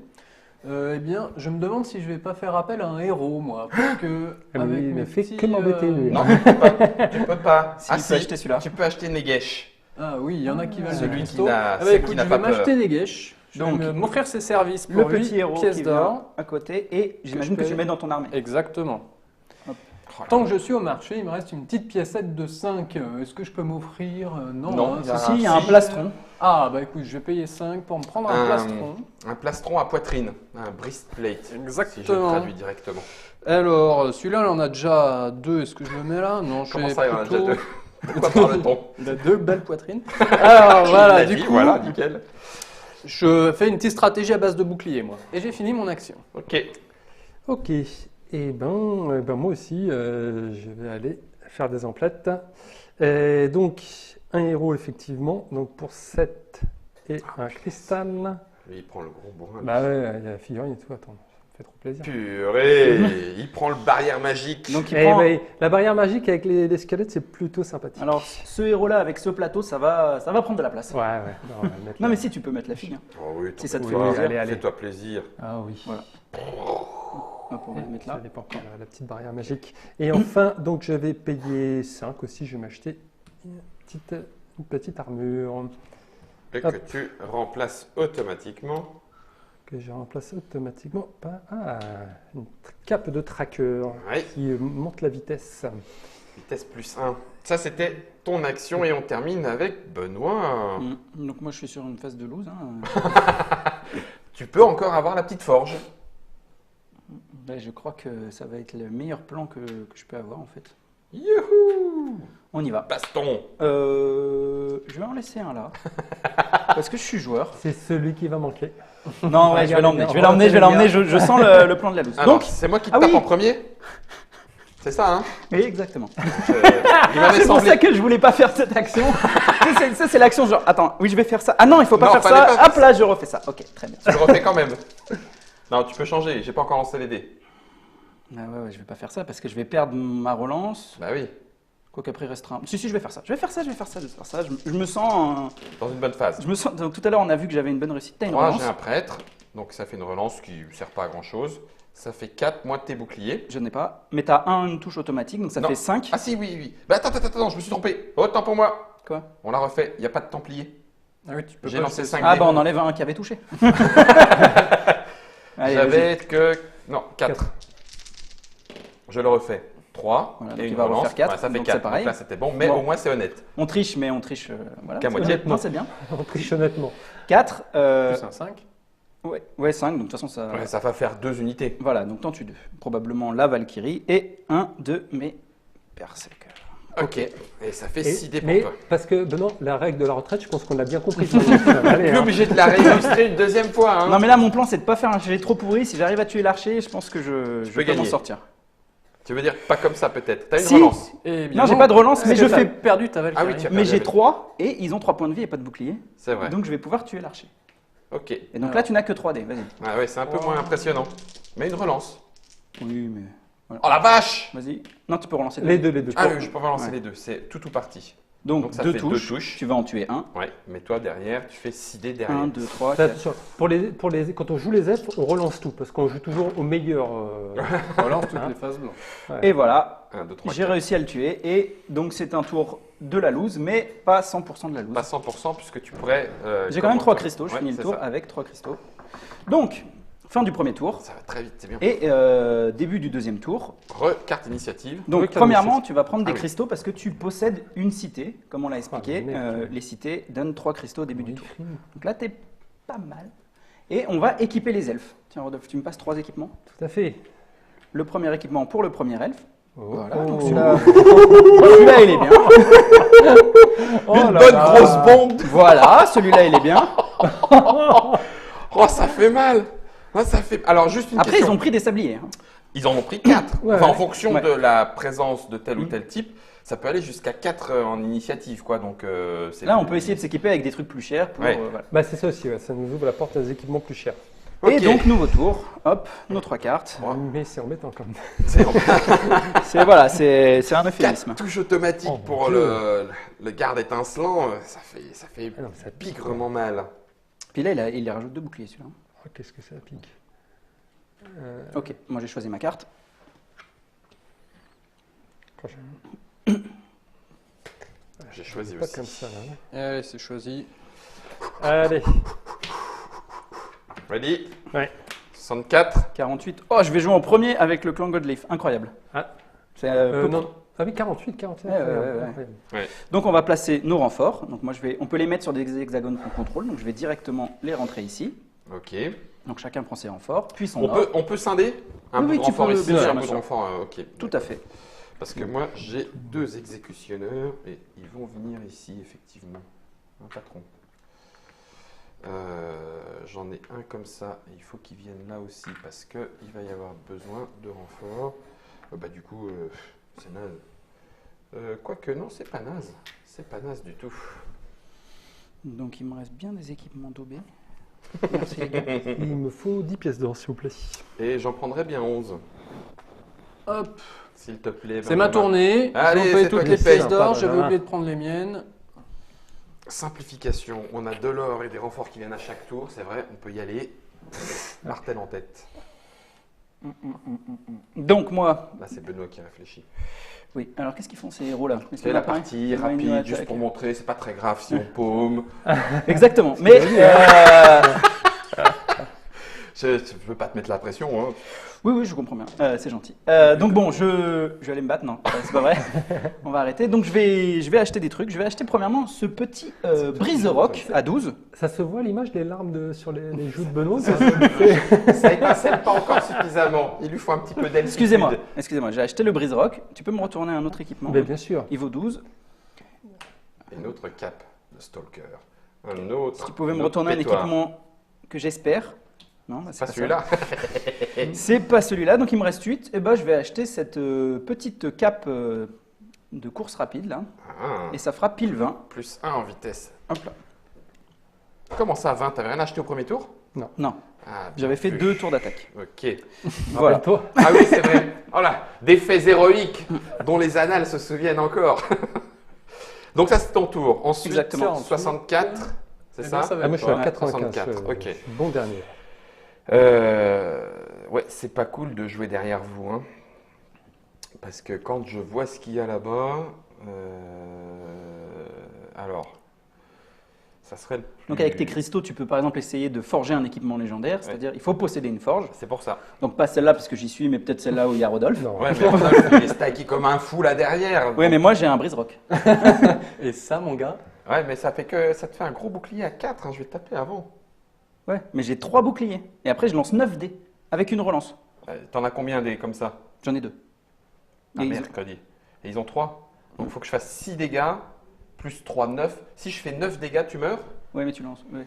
Speaker 4: Eh bien, je me demande si je vais pas faire appel à un héros, moi, parce que
Speaker 2: Ah, mais
Speaker 4: avec
Speaker 2: il
Speaker 4: mes
Speaker 2: ne fait
Speaker 4: petits,
Speaker 2: que m'embêter, lui.
Speaker 1: Non, tu peux pas. Tu peux pas.
Speaker 3: Si, tu peux acheter celui-là.
Speaker 1: Tu peux acheter Negesh.
Speaker 4: Ah oui, il y en a qui veulent
Speaker 1: Celui
Speaker 4: des
Speaker 1: qui
Speaker 4: cristaux.
Speaker 1: n'a-
Speaker 4: Ah bah,
Speaker 1: celui
Speaker 4: écoute,
Speaker 1: qui n'a
Speaker 4: je
Speaker 1: pas
Speaker 4: vais
Speaker 1: peur.
Speaker 4: m'acheter des guèches. Je
Speaker 3: Donc,
Speaker 4: vais m'offrir ses services pour
Speaker 3: Le
Speaker 4: lui,
Speaker 3: petit héros
Speaker 4: pièce
Speaker 3: qui
Speaker 4: d'or.
Speaker 3: vient à côté et j'imagine que
Speaker 4: je
Speaker 3: tu
Speaker 4: paye.
Speaker 3: mets dans ton armée.
Speaker 4: Exactement.
Speaker 1: Oh là
Speaker 4: Tant
Speaker 1: là.
Speaker 4: que je suis au marché, il me reste une petite piécette de 5. Est-ce que je peux m'offrir Non.
Speaker 1: Non,
Speaker 4: hein,
Speaker 1: il y a
Speaker 4: c'est-
Speaker 3: Si, il y a un plastron.
Speaker 4: Ah bah écoute, je vais payer 5 pour me prendre un plastron.
Speaker 1: Un plastron à poitrine, un breastplate. Si je
Speaker 4: Exactement.
Speaker 1: traduis directement.
Speaker 4: Alors, celui-là, il en a déjà 2. Est-ce que je le mets là Non, je
Speaker 1: Comment
Speaker 4: vais
Speaker 1: ça, il y en a déjà
Speaker 4: plutôt-
Speaker 1: 2 Pourquoi parle-t-on
Speaker 4: Il a 2 belles poitrines. Alors voilà,
Speaker 1: Il l'a
Speaker 4: du
Speaker 1: dit,
Speaker 4: coup,
Speaker 1: voilà, nickel.
Speaker 4: je fais une petite stratégie à base de bouclier, moi. Et j'ai fini mon action.
Speaker 1: Ok.
Speaker 2: Ok. Ben moi aussi, je vais aller faire des emplettes. Donc, un héros, effectivement. Donc, pour 7 et un cristal.
Speaker 1: Lui, il prend le gros bourrin.
Speaker 2: Bah ouais, il y a la figurine et tout. Attends, ça me fait trop plaisir.
Speaker 1: Purée, il prend le barrière magique.
Speaker 3: Donc il
Speaker 2: Eh
Speaker 3: prend.
Speaker 2: ben, la barrière magique avec les squelettes, c'est plutôt sympathique.
Speaker 3: Alors ce héros-là avec ce plateau, ça va prendre de la place.
Speaker 2: Ouais, ouais. Non, on va le mettre
Speaker 3: Non
Speaker 2: là.
Speaker 3: mais si tu peux mettre la fille. Hein.
Speaker 1: Oh oui,
Speaker 3: Si ça te
Speaker 1: t'en
Speaker 3: fait
Speaker 1: fais pas.
Speaker 3: plaisir.
Speaker 2: Allez, allez.
Speaker 1: Fais-toi plaisir.
Speaker 2: Ah oui.
Speaker 3: Voilà. Hop, on va le mettre
Speaker 2: Ça
Speaker 3: là.
Speaker 2: dépend encore la petite barrière magique. Et enfin, donc je vais payer 5 aussi. Je vais m'acheter une petite armure
Speaker 1: Et que tu remplaces automatiquement.
Speaker 2: que je remplace automatiquement par une cape de tracker
Speaker 1: Ouais,
Speaker 2: qui monte la vitesse.
Speaker 1: vitesse plus 1. Ça, c'était ton action et on termine avec Benoît.
Speaker 3: Donc moi je suis sur une phase de loose. Hein.
Speaker 1: Tu peux encore avoir la petite forge.
Speaker 3: Ben, je crois que ça va être le meilleur plan que je peux avoir en fait.
Speaker 1: Youhou!
Speaker 3: On y va.
Speaker 1: Baston.
Speaker 3: Je vais en laisser un là. Parce que je suis joueur.
Speaker 2: C'est celui qui va manquer.
Speaker 3: Non, ouais, je vais
Speaker 2: Regardez
Speaker 3: l'emmener.
Speaker 2: bien.
Speaker 3: Je vais l'emmener, je vais
Speaker 2: Regardez
Speaker 3: l'emmener.
Speaker 2: bien.
Speaker 3: Je sens le plan de la loose.
Speaker 1: Alors,
Speaker 3: Donc,
Speaker 1: c'est moi qui te
Speaker 3: ah
Speaker 1: tape
Speaker 3: oui.
Speaker 1: en premier. C'est ça, hein?
Speaker 3: oui, exactement.
Speaker 1: Il m'avait
Speaker 3: C'est pour
Speaker 1: semblé.
Speaker 3: ça que je voulais pas faire cette action. Ça, c'est l'action genre, attends, oui, je vais faire ça. Ah non, il faut pas
Speaker 1: Non,
Speaker 3: faire
Speaker 1: fallait
Speaker 3: ça.
Speaker 1: pas faire
Speaker 3: Hop là, je refais ça. Ok, très bien.
Speaker 1: Tu le refais quand même. Non, tu peux changer. J'ai pas encore lancé les dés.
Speaker 3: Ah ouais, je vais pas faire ça parce que je vais perdre ma relance.
Speaker 1: Bah oui,
Speaker 3: Quoi qu'après, il restera. Si, je vais faire ça. Je vais faire ça. Je me sens.
Speaker 1: dans une bonne phase.
Speaker 3: Donc, tout à l'heure, on a vu que j'avais une bonne réussite. T'as une
Speaker 1: 3,
Speaker 3: relance.
Speaker 1: j'ai un prêtre. Donc ça fait une relance qui ne sert pas à grand chose. Ça fait 4 moins de tes boucliers.
Speaker 3: Je n'ai pas. Mais t'as une touche automatique, donc ça
Speaker 1: Non.
Speaker 3: fait 5.
Speaker 1: Ah si, oui, oui. Bah attends, je me suis trompé. Autant pour moi.
Speaker 3: Quoi?
Speaker 1: On la refait. Il n'y a pas de templier.
Speaker 4: Ah oui, tu peux
Speaker 1: J'ai
Speaker 4: pas
Speaker 1: lancé
Speaker 4: acheter
Speaker 1: 5
Speaker 3: Ah
Speaker 1: dés.
Speaker 3: bah on enlève un qui avait touché. Allez, vas-y.
Speaker 1: J'avais que... Non, 4. Je le refais. 3
Speaker 3: Voilà, donc
Speaker 1: et
Speaker 3: il
Speaker 1: une
Speaker 3: va
Speaker 1: relance.
Speaker 3: refaire 4,
Speaker 1: Ouais, ça fait
Speaker 3: donc
Speaker 1: 4.
Speaker 3: c'est pareil.
Speaker 1: Donc là, c'était bon. Mais
Speaker 3: Bon.
Speaker 1: au moins, c'est honnête.
Speaker 3: On triche, mais on triche. Voilà.
Speaker 1: Qu'à moitié.
Speaker 3: Non, c'est bien.
Speaker 2: On triche honnêtement.
Speaker 3: 4.
Speaker 4: plus un 5.
Speaker 3: Ouais, 5. Donc de toute façon, ça.
Speaker 1: Ouais, ça va faire 2 unités.
Speaker 3: Voilà, donc t'en tues 2. Probablement la Valkyrie et un de mes berserkers.
Speaker 1: Ok. Et ça fait
Speaker 2: Et-
Speaker 1: 6 dés pour
Speaker 2: mais
Speaker 1: toi.
Speaker 2: parce que Benoît, la règle de la retraite, je pense qu'on l'a bien compris. Allez,
Speaker 1: Plus
Speaker 2: hein.
Speaker 1: obligé de la réillustrer une deuxième fois. Hein.
Speaker 3: Non mais là mon plan c'est de pas faire un GG trop pourri. Si j'arrive à tuer l'archer, je pense que je
Speaker 1: peux
Speaker 3: peux m'en
Speaker 1: gagner.
Speaker 3: sortir.
Speaker 1: Tu veux dire pas comme ça peut-être. T'as une
Speaker 3: Si.
Speaker 1: relance.
Speaker 4: Eh bien
Speaker 3: Non, j'ai pas de relance, mais
Speaker 4: Est-ce
Speaker 3: je
Speaker 4: que t'as
Speaker 3: fais.
Speaker 4: perdu ta Valkyrie.
Speaker 1: Ah oui, tu as
Speaker 3: Mais
Speaker 1: perdu
Speaker 3: j'ai
Speaker 1: avec-
Speaker 3: 3 et ils ont 3 points de vie et pas de bouclier.
Speaker 1: C'est vrai.
Speaker 3: Donc je vais pouvoir tuer l'archer.
Speaker 1: Ok.
Speaker 3: Et donc là tu n'as que 3 dés, vas-y.
Speaker 1: Ah ouais, c'est un peu moins impressionnant. Mais une relance.
Speaker 3: Oui mais.
Speaker 1: Oh la vache!
Speaker 3: Vas-y. Non, tu peux relancer
Speaker 2: Les deux.
Speaker 1: Ah oui, je peux pas lancer
Speaker 3: Ouais.
Speaker 1: les deux. C'est tout ou parti.
Speaker 3: Donc,
Speaker 1: Donc ça
Speaker 3: 2
Speaker 1: fait
Speaker 3: touches.
Speaker 1: 2 touches.
Speaker 3: Tu vas en tuer un.
Speaker 1: Ouais. Mais toi derrière, tu fais 6 dés derrière.
Speaker 3: 1, 2, 3,
Speaker 2: Fais
Speaker 3: 4.
Speaker 2: attention. Quand on joue les elfes, on relance tout parce qu'on joue toujours au meilleur.
Speaker 4: Alors toutes
Speaker 2: Hein
Speaker 4: les phases blanches.
Speaker 3: Et voilà,
Speaker 1: 1, 2, 3,
Speaker 3: j'ai réussi à le tuer. Et donc c'est un tour de la loose, mais pas 100% de la loose.
Speaker 1: Pas 100% puisque tu pourrais.
Speaker 3: J'ai quand même 3
Speaker 1: comment-
Speaker 3: cristaux, je
Speaker 1: Ouais,
Speaker 3: finis le
Speaker 1: c'est
Speaker 3: tour
Speaker 1: ça.
Speaker 3: avec 3 cristaux. Donc, fin du premier tour.
Speaker 1: Ça va très vite, c'est bien.
Speaker 3: Et début du deuxième tour.
Speaker 1: Carte initiative.
Speaker 3: Donc,
Speaker 2: carte
Speaker 3: premièrement,
Speaker 2: d'initiative.
Speaker 3: tu vas prendre des
Speaker 1: Ah oui.
Speaker 3: cristaux parce que tu possèdes une cité, comme on l'a expliqué.
Speaker 2: Ah, merde.
Speaker 3: Les cités donnent 3 cristaux au début du tour. Donc là, t'es pas mal. Et on va équiper les elfes. Tiens, Rodolphe, tu me passes 3 équipements.
Speaker 2: Tout à fait.
Speaker 3: Le premier équipement pour le premier elfe.
Speaker 2: Oh.
Speaker 3: Voilà, donc celui-là, celui-là, il est bien.
Speaker 1: Une bonne grosse bombe.
Speaker 3: Voilà, celui-là, il est bien.
Speaker 1: Oh, ça fait mal. Ah, ça fait. Alors juste une
Speaker 3: Après,
Speaker 1: question.
Speaker 3: ils ont pris des sabliers. hein.
Speaker 1: Ils en ont pris 4.
Speaker 2: Ouais,
Speaker 1: Enfin, en
Speaker 2: ouais.
Speaker 1: fonction
Speaker 3: Ouais.
Speaker 1: de la présence de tel ou tel type. Ça peut aller jusqu'à 4 en initiative, quoi. Donc, c'est
Speaker 3: Là, on peut essayer de s'équiper avec des trucs plus chers pour.
Speaker 1: Ouais.
Speaker 3: Voilà.
Speaker 2: Bah, c'est ça aussi, ouais, ça nous ouvre la porte à des équipements plus chers.
Speaker 3: Et
Speaker 1: Ok.
Speaker 3: donc, nouveau tour. Hop, nos 3 cartes.
Speaker 1: Ouais.
Speaker 2: Mais c'est embêtant quand même.
Speaker 1: C'est
Speaker 3: Voilà, c'est un
Speaker 1: 4
Speaker 3: euphémisme.
Speaker 1: touches automatiques
Speaker 2: Oh,
Speaker 1: pour
Speaker 2: mon Dieu.
Speaker 1: le garde étincelant. Ça fait
Speaker 2: Ah non, ça pique.
Speaker 1: bigrement mal.
Speaker 3: Puis là, il rajoute 2 boucliers, celui-là.
Speaker 2: Oh, qu'est-ce que ça pique.
Speaker 3: Ok, moi j'ai choisi ma carte.
Speaker 2: Prochain.
Speaker 1: J'ai choisi
Speaker 2: Pas
Speaker 1: aussi.
Speaker 2: comme ça, là.
Speaker 4: Allez, c'est choisi.
Speaker 2: Allez.
Speaker 1: Ready?
Speaker 2: Ouais.
Speaker 1: 64.
Speaker 3: 48. Oh, je vais jouer en premier avec le clan Godleaf. Incroyable.
Speaker 2: Ah.
Speaker 3: C'est,
Speaker 2: Non. Ah oui, 48, 41.
Speaker 3: Ouais,
Speaker 2: incroyable.
Speaker 3: Donc on va placer nos renforts. Donc moi on peut les mettre sur des hexagones qu'on contrôle. Donc je vais directement les rentrer ici.
Speaker 1: Ok.
Speaker 3: Donc chacun prend ses renforts, puis son
Speaker 1: On
Speaker 3: or.
Speaker 1: peut scinder un
Speaker 3: Oui,
Speaker 1: bout
Speaker 3: oui,
Speaker 1: de
Speaker 3: tu
Speaker 1: renfort
Speaker 3: peux,
Speaker 1: ici,
Speaker 3: bien sûr,
Speaker 1: un
Speaker 3: bien
Speaker 1: bout de
Speaker 3: sûr.
Speaker 1: renfort. Ok.
Speaker 3: Tout à fait.
Speaker 1: Parce que moi, j'ai 2 exécutionneurs et ils vont venir ici, effectivement. Un patron. J'en ai un comme ça et il faut qu'il vienne là aussi parce qu'il va y avoir besoin de renfort. Du coup, c'est naze. Quoique, non, c'est pas naze. C'est pas naze du tout.
Speaker 3: Donc il me reste bien des équipements d'OB. Merci les gars.
Speaker 2: Il me faut 10 pièces d'or, s'il vous plaît.
Speaker 1: Et j'en prendrai bien 11.
Speaker 4: Hop,
Speaker 1: S'il te plaît.
Speaker 4: c'est ma tournée.
Speaker 1: Allez,
Speaker 4: J'ai employé
Speaker 1: c'est toi
Speaker 4: toutes
Speaker 1: qui
Speaker 4: les
Speaker 1: paye.
Speaker 4: pièces d'or,
Speaker 2: Sympa,
Speaker 4: j'avais
Speaker 2: Benjamin.
Speaker 4: oublié de prendre les miennes.
Speaker 1: Simplification. On a de l'or et des renforts qui viennent à chaque tour. C'est vrai, on peut y aller. Martel en tête.
Speaker 3: Donc moi,
Speaker 1: Là, c'est Benoît qui réfléchit.
Speaker 3: oui. Alors qu'est-ce qu'ils font ces héros là
Speaker 1: C'est la partie rapide, juste pour montrer, c'est pas très grave si on paume.
Speaker 3: Exactement. Mais
Speaker 1: Je veux pas te mettre la pression. Hein.
Speaker 3: oui, je comprends bien. C'est gentil. Donc bon, je vais aller me battre. Non, c'est pas vrai. On va arrêter. Donc je vais acheter des trucs. Je vais acheter premièrement ce petit brise-roc à 12.
Speaker 2: Ça se voit l'image des larmes sur les joues de Benoît ça
Speaker 1: Ça étincelle pas encore suffisamment. Il lui faut un petit peu d'altitude.
Speaker 3: Excusez-moi, j'ai acheté le brise-roc. Tu peux me retourner un autre équipement?
Speaker 2: Mais bien sûr.
Speaker 3: Il vaut 12.
Speaker 1: Une autre cape de stalker. Un autre.
Speaker 3: Si tu pouvais me
Speaker 1: autre
Speaker 3: retourner un
Speaker 1: pétoire.
Speaker 3: équipement que j'espère. Non, bah, c'est
Speaker 1: Pas
Speaker 3: ça.
Speaker 1: celui-là.
Speaker 3: C'est pas celui-là, donc il me reste 8. Et ben je vais acheter cette petite cape de course rapide là.
Speaker 1: Ah,
Speaker 3: Et ça fera pile 20.
Speaker 1: plus 1 en vitesse.
Speaker 3: Hop là.
Speaker 1: Comment ça, 20? T'avais rien acheté au premier tour?
Speaker 3: Non,
Speaker 1: Ah, bien
Speaker 3: j'avais fait
Speaker 1: vu.
Speaker 3: 2 tours d'attaque.
Speaker 1: Ok.
Speaker 3: Voilà.
Speaker 2: Toi.
Speaker 1: Ah oui, c'est vrai. Voilà, des faits héroïques dont les annales se souviennent encore. Donc ça, c'est ton tour. Ensuite,
Speaker 3: Exactement.
Speaker 1: 64, c'est
Speaker 4: Eh
Speaker 1: ça
Speaker 4: bien, ça va
Speaker 2: Ah, moi je suis à
Speaker 3: Ouais,
Speaker 2: 95.
Speaker 1: 64, ok.
Speaker 2: Je suis bon dernier.
Speaker 1: Ouais, c'est pas cool de jouer derrière vous. Hein. Parce que quand je vois ce qu'il y a là-bas, alors, ça serait le plus...
Speaker 3: Donc avec tes cristaux, tu peux par exemple essayer de forger un équipement légendaire, c'est-à-dire il faut posséder une forge.
Speaker 1: C'est pour ça.
Speaker 3: Donc pas celle-là parce que j'y suis, mais peut-être celle-là où il y a Rodolphe.
Speaker 2: Non.
Speaker 1: Ouais, mais Rodolphe, il est stacké comme un fou là derrière.
Speaker 3: Oui, mais moi j'ai un brise-roc.
Speaker 4: Et ça, mon gars,
Speaker 1: Ouais, mais ça te fait un gros bouclier à 4, hein, je vais te taper avant.
Speaker 3: Ouais, mais j'ai 3 boucliers. Et après je lance 9 dés avec une relance.
Speaker 1: T'en as combien des comme ça?
Speaker 3: J'en ai 2.
Speaker 1: Ah,
Speaker 3: Et ils-
Speaker 1: mercredi. Et ils ont 3. Donc il faut que je fasse 6 dégâts, plus 3, 9. Si je fais 9 dégâts, tu meurs?
Speaker 3: Ouais, mais tu lances. Ouais.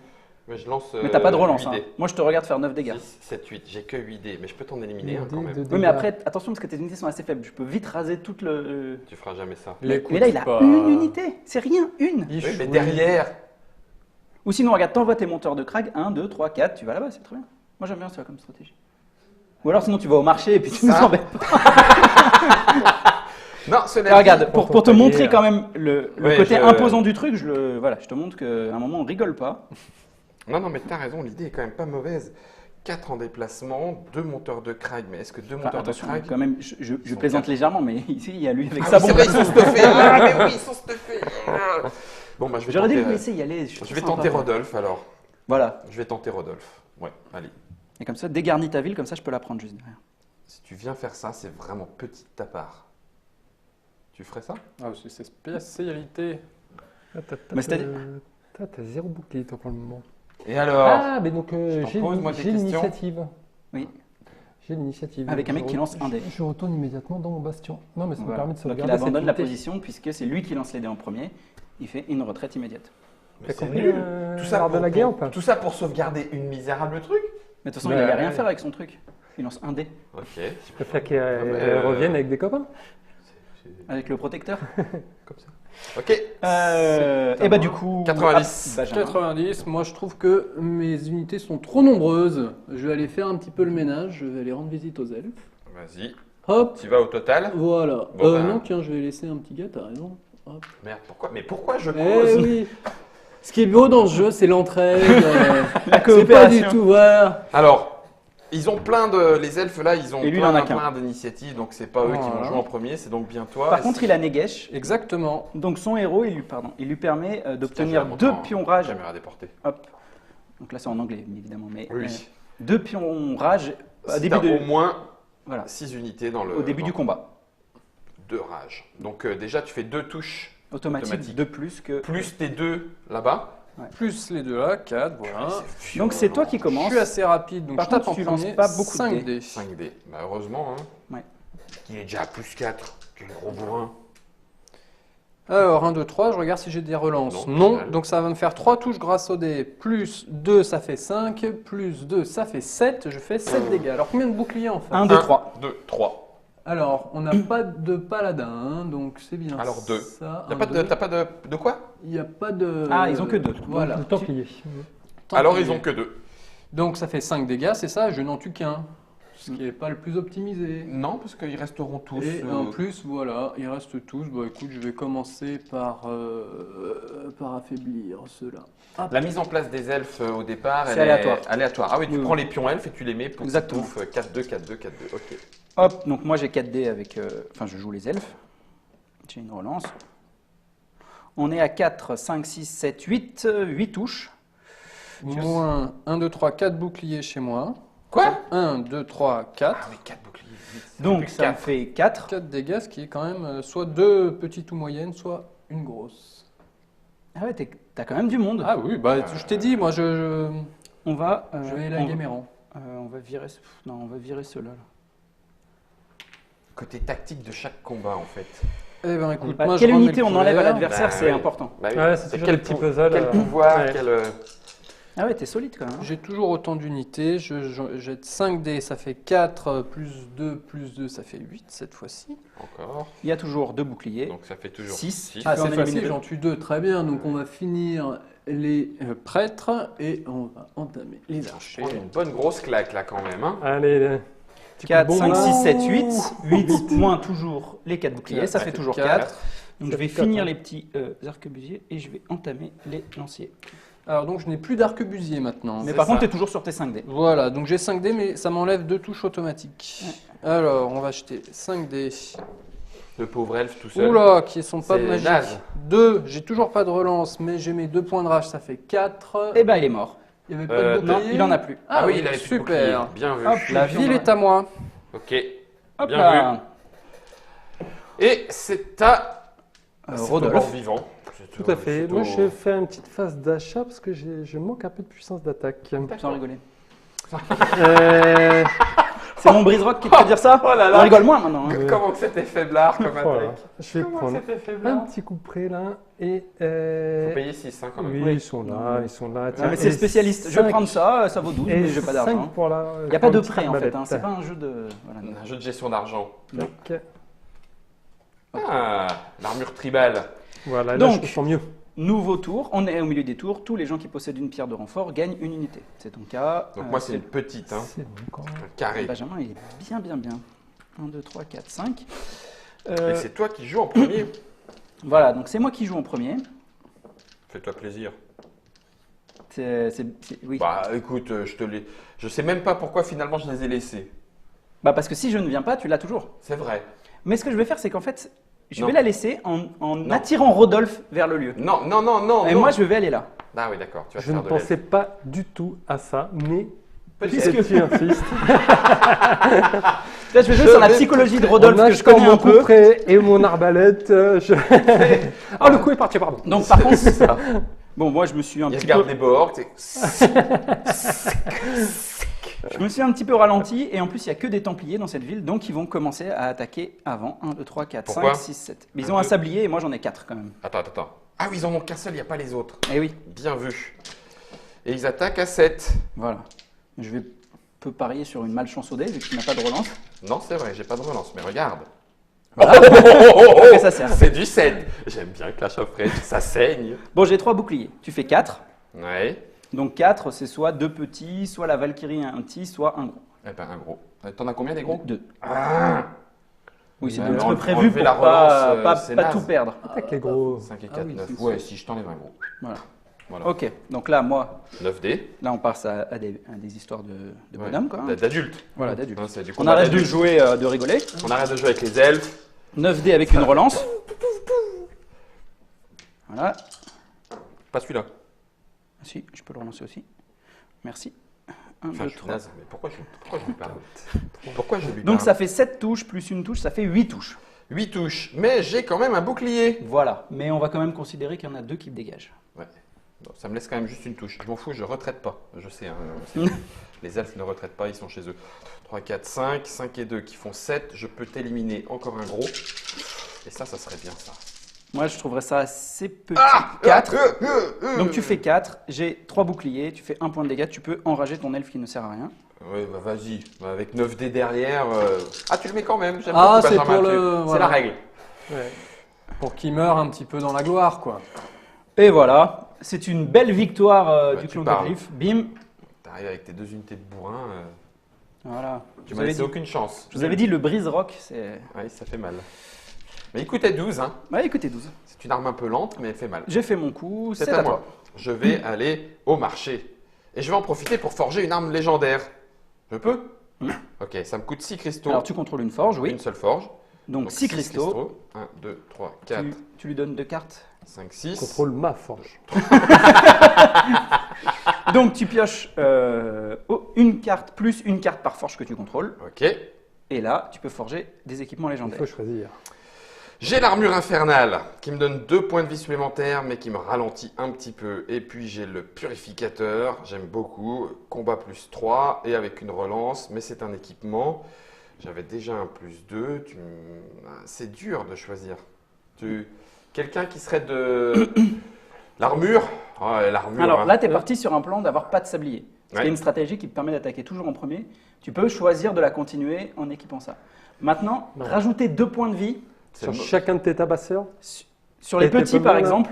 Speaker 1: Mais je lance.
Speaker 3: Mais t'as pas de relance.
Speaker 1: 8
Speaker 3: Hein.
Speaker 1: dés.
Speaker 3: Moi je te regarde faire 9 dégâts.
Speaker 1: 6, 7, 8. J'ai que 8 dés. Mais je peux t'en éliminer un quand même.
Speaker 3: Oui, mais après, attention parce que tes unités sont assez faibles. Je peux vite raser toute le.
Speaker 1: Tu feras jamais ça.
Speaker 3: Mais
Speaker 4: l'écoute
Speaker 3: là, il a
Speaker 4: pas.
Speaker 3: une unité. C'est rien, une.
Speaker 4: Il
Speaker 1: Oui, mais
Speaker 4: chouine.
Speaker 1: derrière.
Speaker 3: Ou sinon, regarde, t'envoies tes monteurs de crag. 1, 2, 3, 4. Tu vas là-bas, c'est très bien. Moi j'aime bien ça comme stratégie. Ou alors sinon tu vas au marché et puis tu nous
Speaker 1: Ça.
Speaker 3: embêtes pas.
Speaker 1: Non, cela
Speaker 3: Alors,
Speaker 1: dit-
Speaker 3: regarde, pour te
Speaker 2: palier,
Speaker 3: montrer quand même le
Speaker 1: Ouais,
Speaker 3: côté
Speaker 1: je-
Speaker 3: imposant du truc, je te montre qu'à un moment on rigole pas.
Speaker 1: Non, mais t'as raison, l'idée est quand même pas mauvaise. 4 en déplacement, 2 monteurs de crag. Mais est-ce que 2
Speaker 3: Enfin,
Speaker 1: monteurs de
Speaker 3: attention,
Speaker 1: crag.
Speaker 3: quand même, je
Speaker 1: sont
Speaker 3: plaisante
Speaker 1: quatre.
Speaker 3: légèrement, mais ici il y a lui avec
Speaker 1: Ah
Speaker 3: sa
Speaker 1: oui, c'est
Speaker 3: bombe.
Speaker 1: vrai, ils sont stuffés. Ah, mais oui, ils sont stuffés. Ah. Bon, bah je vais
Speaker 3: J'aurais dû
Speaker 1: tenter,
Speaker 3: le laisser y aller.
Speaker 1: je vais tenter Rodolphe alors.
Speaker 3: Voilà.
Speaker 1: Je vais tenter Rodolphe. Ouais, allez.
Speaker 3: Et comme ça, dégarnis ta ville, comme ça je peux la prendre juste derrière.
Speaker 1: Si tu viens faire ça, c'est vraiment petit de ta part. Tu ferais ça?
Speaker 4: Ah, c'est spécialité.
Speaker 3: Mais c'est-à-dire-
Speaker 2: T'as 0 bouclier toi pour le moment.
Speaker 1: Et alors?
Speaker 2: Ah, mais donc
Speaker 1: je t'en
Speaker 2: j'ai
Speaker 1: pose, moi, des
Speaker 2: j'ai
Speaker 1: questions.
Speaker 2: l'initiative.
Speaker 3: Oui.
Speaker 2: J'ai l'initiative.
Speaker 3: Avec un mec qui lance un dé.
Speaker 2: Je retourne immédiatement dans mon bastion. Non, mais ça me
Speaker 3: Voilà.
Speaker 2: permet de
Speaker 3: Donc
Speaker 2: sauvegarder
Speaker 3: il abandonne
Speaker 2: cette
Speaker 3: la
Speaker 2: unité.
Speaker 3: position puisque c'est lui qui lance les dés en premier. Il fait une retraite immédiate.
Speaker 1: Mais
Speaker 2: T'as
Speaker 1: c'est
Speaker 2: compris
Speaker 1: nul.
Speaker 2: tout ça de la guerre ou pas?
Speaker 1: Tout ça pour sauvegarder une misérable truc?
Speaker 3: Mais de toute façon,
Speaker 2: Ouais,
Speaker 3: il n'allait rien
Speaker 2: ouais.
Speaker 3: faire avec son truc. Il lance un dé.
Speaker 1: Ok.
Speaker 2: Je préfère qu'elle
Speaker 1: mais,
Speaker 2: revienne avec des copains.
Speaker 3: Avec le protecteur.
Speaker 1: Comme ça. Ok.
Speaker 3: Et bah du coup...
Speaker 1: 90.
Speaker 3: hop, Benjamin.
Speaker 4: 90, moi je trouve que mes unités sont trop nombreuses. Je vais aller faire un petit peu le ménage, je vais aller rendre visite aux elfes.
Speaker 1: Vas-y.
Speaker 4: Hop,
Speaker 1: Tu vas au total.
Speaker 4: voilà.
Speaker 1: Bon, ben.
Speaker 4: Non, tiens, je vais laisser un petit gars, t'as raison. Hop.
Speaker 1: Merde, pourquoi? Mais pourquoi je
Speaker 4: Eh
Speaker 1: cause?
Speaker 4: oui. Ce qui est beau dans ce jeu, c'est l'entraide.
Speaker 3: La
Speaker 4: c'est pas
Speaker 3: coopération.
Speaker 4: du tout, voilà.
Speaker 1: Alors, ils ont plein de. Les elfes là, ils ont
Speaker 3: Et lui, il en a
Speaker 1: plein
Speaker 3: qu'un.
Speaker 1: d'initiatives, donc c'est pas eux qui vont
Speaker 4: Voilà.
Speaker 1: jouer en premier, c'est donc bien toi.
Speaker 3: Par
Speaker 1: Et
Speaker 3: contre,
Speaker 1: si-
Speaker 3: il a Negesh.
Speaker 4: Exactement.
Speaker 3: Donc son héros, il lui permet
Speaker 1: Tiens,
Speaker 3: d'obtenir
Speaker 1: je vais
Speaker 3: 2
Speaker 1: la montrer en
Speaker 3: pions rage.
Speaker 1: Caméra déportée.
Speaker 3: Hop. Donc là, c'est en anglais, bien évidemment. Mais
Speaker 1: Oui.
Speaker 3: 2 pions rage
Speaker 1: Si
Speaker 3: début
Speaker 1: t'as
Speaker 3: de,
Speaker 1: au moins
Speaker 3: voilà,
Speaker 1: 6 unités dans le.
Speaker 3: au début
Speaker 1: dans
Speaker 3: du combat.
Speaker 1: 2 rages. Donc déjà, tu fais 2 touches
Speaker 3: Automatique, de plus que...
Speaker 1: plus tes 2 là-bas.
Speaker 4: Plus les deux là, 4, voilà.
Speaker 3: Donc c'est toi qui
Speaker 4: Je
Speaker 3: commences.
Speaker 4: suis assez rapide, donc
Speaker 3: Par
Speaker 4: je tape
Speaker 3: contre,
Speaker 4: en
Speaker 3: tu lances
Speaker 4: premier.
Speaker 3: pas beaucoup de
Speaker 4: 5
Speaker 3: dés.
Speaker 4: dés.
Speaker 1: 5D. Bah, heureusement, hein.
Speaker 3: Ouais.
Speaker 1: Il est déjà à plus 4. Quel gros bourrin.
Speaker 4: Alors, 1, 2, 3, je regarde si j'ai des relances.
Speaker 1: Non,
Speaker 4: Non,
Speaker 1: mal.
Speaker 4: donc ça va me faire 3 touches grâce au dé. Plus 2, ça fait 5. Plus 2, ça fait 7. Je fais 7 dégâts. Alors, combien de boucliers en fait
Speaker 3: 1, 2, 3.
Speaker 1: 2, 3.
Speaker 4: Alors, on n'a pas de paladin, hein, donc c'est bien.
Speaker 1: Alors, 2.
Speaker 4: Ça,
Speaker 1: T'as
Speaker 4: un,
Speaker 1: pas de,
Speaker 4: deux.
Speaker 1: t'as pas de quoi?
Speaker 4: Il n'y a pas de.
Speaker 3: Ah, ils ont que 2.
Speaker 4: Voilà.
Speaker 2: Le Templier.
Speaker 1: Alors,
Speaker 4: Templier.
Speaker 1: ils ont que 2.
Speaker 4: Donc, ça fait 5 dégâts, c'est ça, je n'en tue qu'un. Ce qui n'est pas le plus optimisé.
Speaker 1: Non, parce qu'ils resteront tous.
Speaker 4: Et en plus, voilà, ils restent tous. Bon, écoute, je vais commencer par affaiblir ceux-là. Hop.
Speaker 1: La mise en place des elfes au départ,
Speaker 3: C'est
Speaker 1: elle
Speaker 3: aléatoire.
Speaker 1: est aléatoire. Ah oui, tu
Speaker 3: Oui,
Speaker 1: prends les pions elfes et tu les mets pour
Speaker 3: Exactement.
Speaker 1: 4-2, 4-2, 4-2. Ok.
Speaker 3: Hop, donc moi j'ai 4 dés avec... Enfin, je joue les elfes. J'ai une relance. On est à 4, 5, 6, 7, 8. 8 touches.
Speaker 4: Moins 1, 2, 3, 4 boucliers chez moi.
Speaker 1: Quoi?
Speaker 4: 1, 2, 3, 4.
Speaker 1: Ah oui, 4 boucliers.
Speaker 3: Donc ça me fait 4.
Speaker 4: 4 dégâts, ce qui est quand même soit 2 petites ou moyennes, soit une grosse.
Speaker 3: Ah ouais, t'as quand même du monde.
Speaker 4: Ah oui, bah je t'ai dit, moi je
Speaker 3: On va...
Speaker 4: vais élaguer mes rangs.
Speaker 3: on va virer... Non, on va virer ceux-là. Là.
Speaker 1: Côté tactique de chaque combat, en fait.
Speaker 4: Eh ben écoute,
Speaker 3: Bah,
Speaker 4: moi
Speaker 3: quelle
Speaker 4: je remets
Speaker 3: unité
Speaker 4: le
Speaker 3: on enlève à
Speaker 4: couvert.
Speaker 3: l'adversaire,
Speaker 1: Bah
Speaker 3: c'est
Speaker 1: oui.
Speaker 3: important.
Speaker 1: Bah oui.
Speaker 2: Ouais, c'est toujours des petits puzzles.
Speaker 1: Quel pouvoir,
Speaker 2: ouais.
Speaker 1: quel.
Speaker 3: Ah ouais, t'es solide quand même. hein.
Speaker 4: J'ai toujours autant d'unités, je jette 5 dés, ça fait 4, plus 2, ça fait 8 cette fois-ci.
Speaker 1: Encore.
Speaker 3: Il y a toujours 2 boucliers.
Speaker 1: Donc ça fait toujours
Speaker 3: Six.
Speaker 1: 6.
Speaker 4: Ah
Speaker 3: peux en
Speaker 4: cette fois-ci
Speaker 3: éliminer deux.
Speaker 4: j'en tue 2, très bien, donc on va finir les prêtres et on va entamer les
Speaker 1: Je
Speaker 4: archers.
Speaker 1: prends une bonne grosse claque là quand même. Hein.
Speaker 2: Allez, petit coup de
Speaker 3: 4,
Speaker 2: bombe,
Speaker 3: 5,
Speaker 2: là.
Speaker 3: 6, 7, 8. 8
Speaker 2: Vite.
Speaker 3: moins toujours les 4 boucliers, ça fait toujours 4. Donc je vais
Speaker 2: fait quatre,
Speaker 3: finir
Speaker 2: hein.
Speaker 3: les petits arquebusiers et je vais entamer les lanciers.
Speaker 4: Alors donc je n'ai plus d'arquebusier maintenant.
Speaker 3: Mais
Speaker 1: C'est
Speaker 3: par contre,
Speaker 1: ça.
Speaker 3: t'es toujours sur tes 5 dés.
Speaker 4: Voilà, donc j'ai 5 dés, mais ça m'enlève 2 touches automatiques. Alors, on va acheter 5 dés.
Speaker 1: Le pauvre elfe tout seul.
Speaker 4: Oula, qui sont pas
Speaker 1: C'est
Speaker 4: magiques.
Speaker 1: naze.
Speaker 4: 2, j'ai toujours pas de relance, mais j'ai mes 2 points de rage, ça fait 4.
Speaker 3: Et ben il est mort.
Speaker 4: Il n'y avait pas de
Speaker 3: Non,
Speaker 4: bouclier.
Speaker 3: il en a plus.
Speaker 1: Ah oui, il avait plus de
Speaker 4: super.
Speaker 1: bouclier. Bien vu.
Speaker 3: Hop,
Speaker 4: La ville est à moi.
Speaker 1: Ok.
Speaker 3: Hop
Speaker 1: Bien
Speaker 3: là.
Speaker 1: Et c'est à c'est au
Speaker 3: Rodolphe.
Speaker 1: mort vivant.
Speaker 2: Tout à fait.
Speaker 1: C'est
Speaker 2: Moi,
Speaker 1: au-
Speaker 2: je fais une petite phase d'achat parce que je manque un peu de puissance d'attaque.
Speaker 3: Sans rigoler.
Speaker 2: Euh,
Speaker 3: C'est mon brise-rock qui te fait dire ça.
Speaker 1: Oh là là.
Speaker 3: On rigole moins maintenant. hein.
Speaker 1: Comment que c'était faiblard comme
Speaker 2: voilà.
Speaker 1: attaque.
Speaker 2: Je vais
Speaker 1: Comment
Speaker 2: prendre
Speaker 1: c'était
Speaker 2: un
Speaker 1: faiblard.
Speaker 2: petit coup près là et.
Speaker 1: Faut payer 6 hein, quand même.
Speaker 2: Oui, ils sont là, ils sont là.
Speaker 3: Ah, mais c'est le spécialiste. Je vais prendre ça, ça vaut 12, mais j'ai pas d'argent.
Speaker 2: Il
Speaker 3: Il n'y a pas de prêt en fait. Hein. C'est pas un jeu de. Voilà.
Speaker 1: Un jeu de gestion d'argent.
Speaker 2: Donc,
Speaker 1: Ah, l'armure tribale.
Speaker 2: voilà, là
Speaker 3: Donc,
Speaker 2: je me sens mieux.
Speaker 3: Nouveau tour, on est au milieu des tours. Tous les gens qui possèdent une pierre de renfort gagnent une unité. C'est ton cas.
Speaker 1: Donc moi c'est une petite, hein.
Speaker 2: C'est bon quand même.
Speaker 1: Un carré.
Speaker 3: Benjamin, il est bien. 1, 2, 3, 4, 5.
Speaker 1: Et c'est toi qui joues en premier.
Speaker 3: Voilà, donc c'est moi qui joue en premier.
Speaker 1: Fais-toi plaisir.
Speaker 3: Oui.
Speaker 1: Bah écoute, je sais même pas pourquoi finalement je les ai laissés.
Speaker 3: Bah parce que si je ne viens pas, tu l'as toujours.
Speaker 1: C'est vrai.
Speaker 3: Mais ce que je vais faire, c'est qu'en fait, je
Speaker 1: Non.
Speaker 3: vais la laisser en attirant Rodolphe vers le lieu.
Speaker 1: Non.
Speaker 3: Et
Speaker 1: non.
Speaker 3: moi, je vais aller là.
Speaker 1: Ah oui, d'accord. Tu vas
Speaker 2: Je ne
Speaker 1: faire de
Speaker 2: pensais pas du tout à ça, mais
Speaker 1: Peut-être.
Speaker 2: puisque tu insistes,
Speaker 3: Là, je vais jouer sur la psychologie de Rodolphe
Speaker 2: en
Speaker 3: que je
Speaker 2: achetant
Speaker 3: connais
Speaker 2: mon
Speaker 3: un peu.
Speaker 2: couperet et mon arbalète, je... Ah, le coup est parti, pardon.
Speaker 3: Donc par contre, bon, moi, je me suis un
Speaker 1: Il
Speaker 3: petit
Speaker 1: regarde
Speaker 3: peu,
Speaker 1: les bords.
Speaker 3: je me suis un petit peu ralenti. Et en plus, il y a que des Templiers dans cette ville, donc ils vont commencer à attaquer avant. 1, 2, 3, 4,
Speaker 1: Pourquoi
Speaker 3: 5, 6, 7. Mais ils ont un sablier et moi, j'en ai 4 quand même.
Speaker 1: Attends. Ah oui, ils en ont qu'un seul, il n'y a pas les autres.
Speaker 3: Eh oui,
Speaker 1: Bien vu. Et ils attaquent à 7.
Speaker 3: voilà. Je peux parier sur une malchance au dé vu que tu n'as pas de relance.
Speaker 1: Non, c'est vrai, j'ai pas de relance, mais regarde.
Speaker 3: que ça sert.
Speaker 1: C'est du 7. J'aime bien Clash of Rage, ça saigne.
Speaker 3: Bon, j'ai 3 boucliers. Tu fais 4.
Speaker 1: Ouais.
Speaker 3: Donc 4, c'est soit 2 petits, soit la Valkyrie un petit, soit un gros.
Speaker 1: Eh ben, un gros. T'en as combien des gros?
Speaker 3: 2.
Speaker 1: Ah
Speaker 3: Oui, c'est
Speaker 1: Ouais,
Speaker 3: un
Speaker 1: mais
Speaker 3: petit peu
Speaker 1: enlever
Speaker 3: prévu pour
Speaker 1: la relance,
Speaker 3: pas
Speaker 1: c'est
Speaker 3: pas
Speaker 1: naze.
Speaker 3: tout perdre.
Speaker 2: Ah, quel gros.
Speaker 1: 5 et 4,
Speaker 3: Ah oui,
Speaker 1: 9.
Speaker 3: c'est
Speaker 1: Ouais,
Speaker 3: ça.
Speaker 1: si je t'enlève un gros.
Speaker 3: Voilà.
Speaker 1: Voilà.
Speaker 3: Ok, donc là, moi,
Speaker 1: 9D.
Speaker 3: là, on passe à des histoires de
Speaker 1: Ouais.
Speaker 3: bonhomme, quoi.
Speaker 1: D'adultes.
Speaker 3: Voilà, d'adultes.
Speaker 1: Hein, c'est du
Speaker 3: On
Speaker 1: combat
Speaker 3: arrête de
Speaker 1: d'adultes.
Speaker 3: jouer, de rigoler.
Speaker 1: On arrête de jouer avec les elfes.
Speaker 3: 9D avec une relance. Voilà.
Speaker 1: Pas celui-là.
Speaker 3: Si, je peux le relancer aussi. Merci. 1,
Speaker 1: Enfin,
Speaker 3: 2,
Speaker 1: je suis
Speaker 3: 3.
Speaker 1: naze, mais pourquoi je lui parle? Pourquoi je lui parle?
Speaker 3: Donc ça fait 7 touches plus une touche, ça fait 8 touches.
Speaker 1: 8 touches, mais j'ai quand même un bouclier.
Speaker 3: Voilà. Mais on va quand même considérer qu'il y en a 2 qui me dégagent.
Speaker 1: Ouais. Bon, ça me laisse quand même juste une touche. Je m'en fous, je retraite pas. Je sais, hein, les elfes ne retraitent pas, ils sont chez eux. 3, 4, 5, 5 et 2 qui font 7. Je peux t'éliminer encore un gros. Et ça serait bien ça.
Speaker 3: Moi, je trouverais ça assez petit.
Speaker 1: Ah
Speaker 3: 4. Donc tu fais 4, j'ai 3 boucliers, tu fais 1 point de dégâts, tu peux enrager ton elfe qui ne sert à rien.
Speaker 1: Ouais, bah vas-y. Bah, avec 9D derrière. Ah, tu le mets quand même. J'aime
Speaker 4: Ah,
Speaker 1: beaucoup
Speaker 4: c'est
Speaker 1: Benjamin,
Speaker 4: pour
Speaker 1: tu-
Speaker 4: le-
Speaker 1: C'est
Speaker 4: voilà.
Speaker 1: la règle.
Speaker 2: Ouais.
Speaker 4: Pour qu'il meure un petit peu dans la gloire, quoi.
Speaker 3: Et voilà, c'est une belle victoire
Speaker 1: Bah,
Speaker 3: du
Speaker 1: tu
Speaker 3: clan
Speaker 1: parles.
Speaker 3: Glyph. Bim.
Speaker 1: T'arrives avec tes 2 unités de bourrin.
Speaker 3: Voilà.
Speaker 1: Tu
Speaker 3: Je
Speaker 1: m'as
Speaker 3: vous avais
Speaker 1: laissé
Speaker 3: dit,
Speaker 1: aucune chance.
Speaker 3: je vous avais dit, le brise-rock, c'est...
Speaker 1: Oui, ça fait mal. Mais écoutez, 12, hein.
Speaker 3: Ouais, écoutez, 12.
Speaker 1: C'est une arme un peu lente, mais elle fait mal.
Speaker 3: J'ai fait mon coup,
Speaker 1: C'est
Speaker 3: c'est
Speaker 1: à
Speaker 3: à
Speaker 1: moi.
Speaker 3: toi.
Speaker 1: Je vais aller au marché. Et je vais en profiter pour forger une arme légendaire. Je peux? Ok, ça me coûte 6 cristaux.
Speaker 3: Alors tu contrôles une forge, oui.
Speaker 1: Une seule forge.
Speaker 3: Donc 6
Speaker 1: six
Speaker 3: cristaux.
Speaker 1: 1, 2, 3, 4,
Speaker 3: Tu lui donnes 2 cartes.
Speaker 1: 5, 6.
Speaker 2: Contrôle ma forge.
Speaker 3: Donc tu pioches une carte plus une carte par forge que tu contrôles.
Speaker 1: Ok.
Speaker 3: Et là, tu peux forger des équipements
Speaker 2: Il
Speaker 3: légendaires.
Speaker 2: faut choisir.
Speaker 1: J'ai l'armure infernale qui me donne 2 points de vie supplémentaires mais qui me ralentit un petit peu. Et puis j'ai le purificateur, j'aime beaucoup. Combat plus 3 et avec une relance, mais c'est un équipement. J'avais déjà un plus 2. C'est dur de choisir. Quelqu'un qui serait de l'armure. Ouais, l'armure.
Speaker 3: Alors
Speaker 1: hein.
Speaker 3: là, tu es parti sur un plan d'avoir pas de sablier. C'est
Speaker 1: Ouais.
Speaker 3: une stratégie qui te permet d'attaquer toujours en premier. Tu peux choisir de la continuer en équipant ça. Maintenant,
Speaker 2: Non.
Speaker 3: rajouter 2 points de vie
Speaker 1: C'est
Speaker 2: Sur
Speaker 1: le-
Speaker 2: chacun de tes tabasseurs,
Speaker 3: sur les
Speaker 2: Et t'es
Speaker 3: petits,
Speaker 2: pas
Speaker 3: par
Speaker 2: mal, là.
Speaker 3: exemple.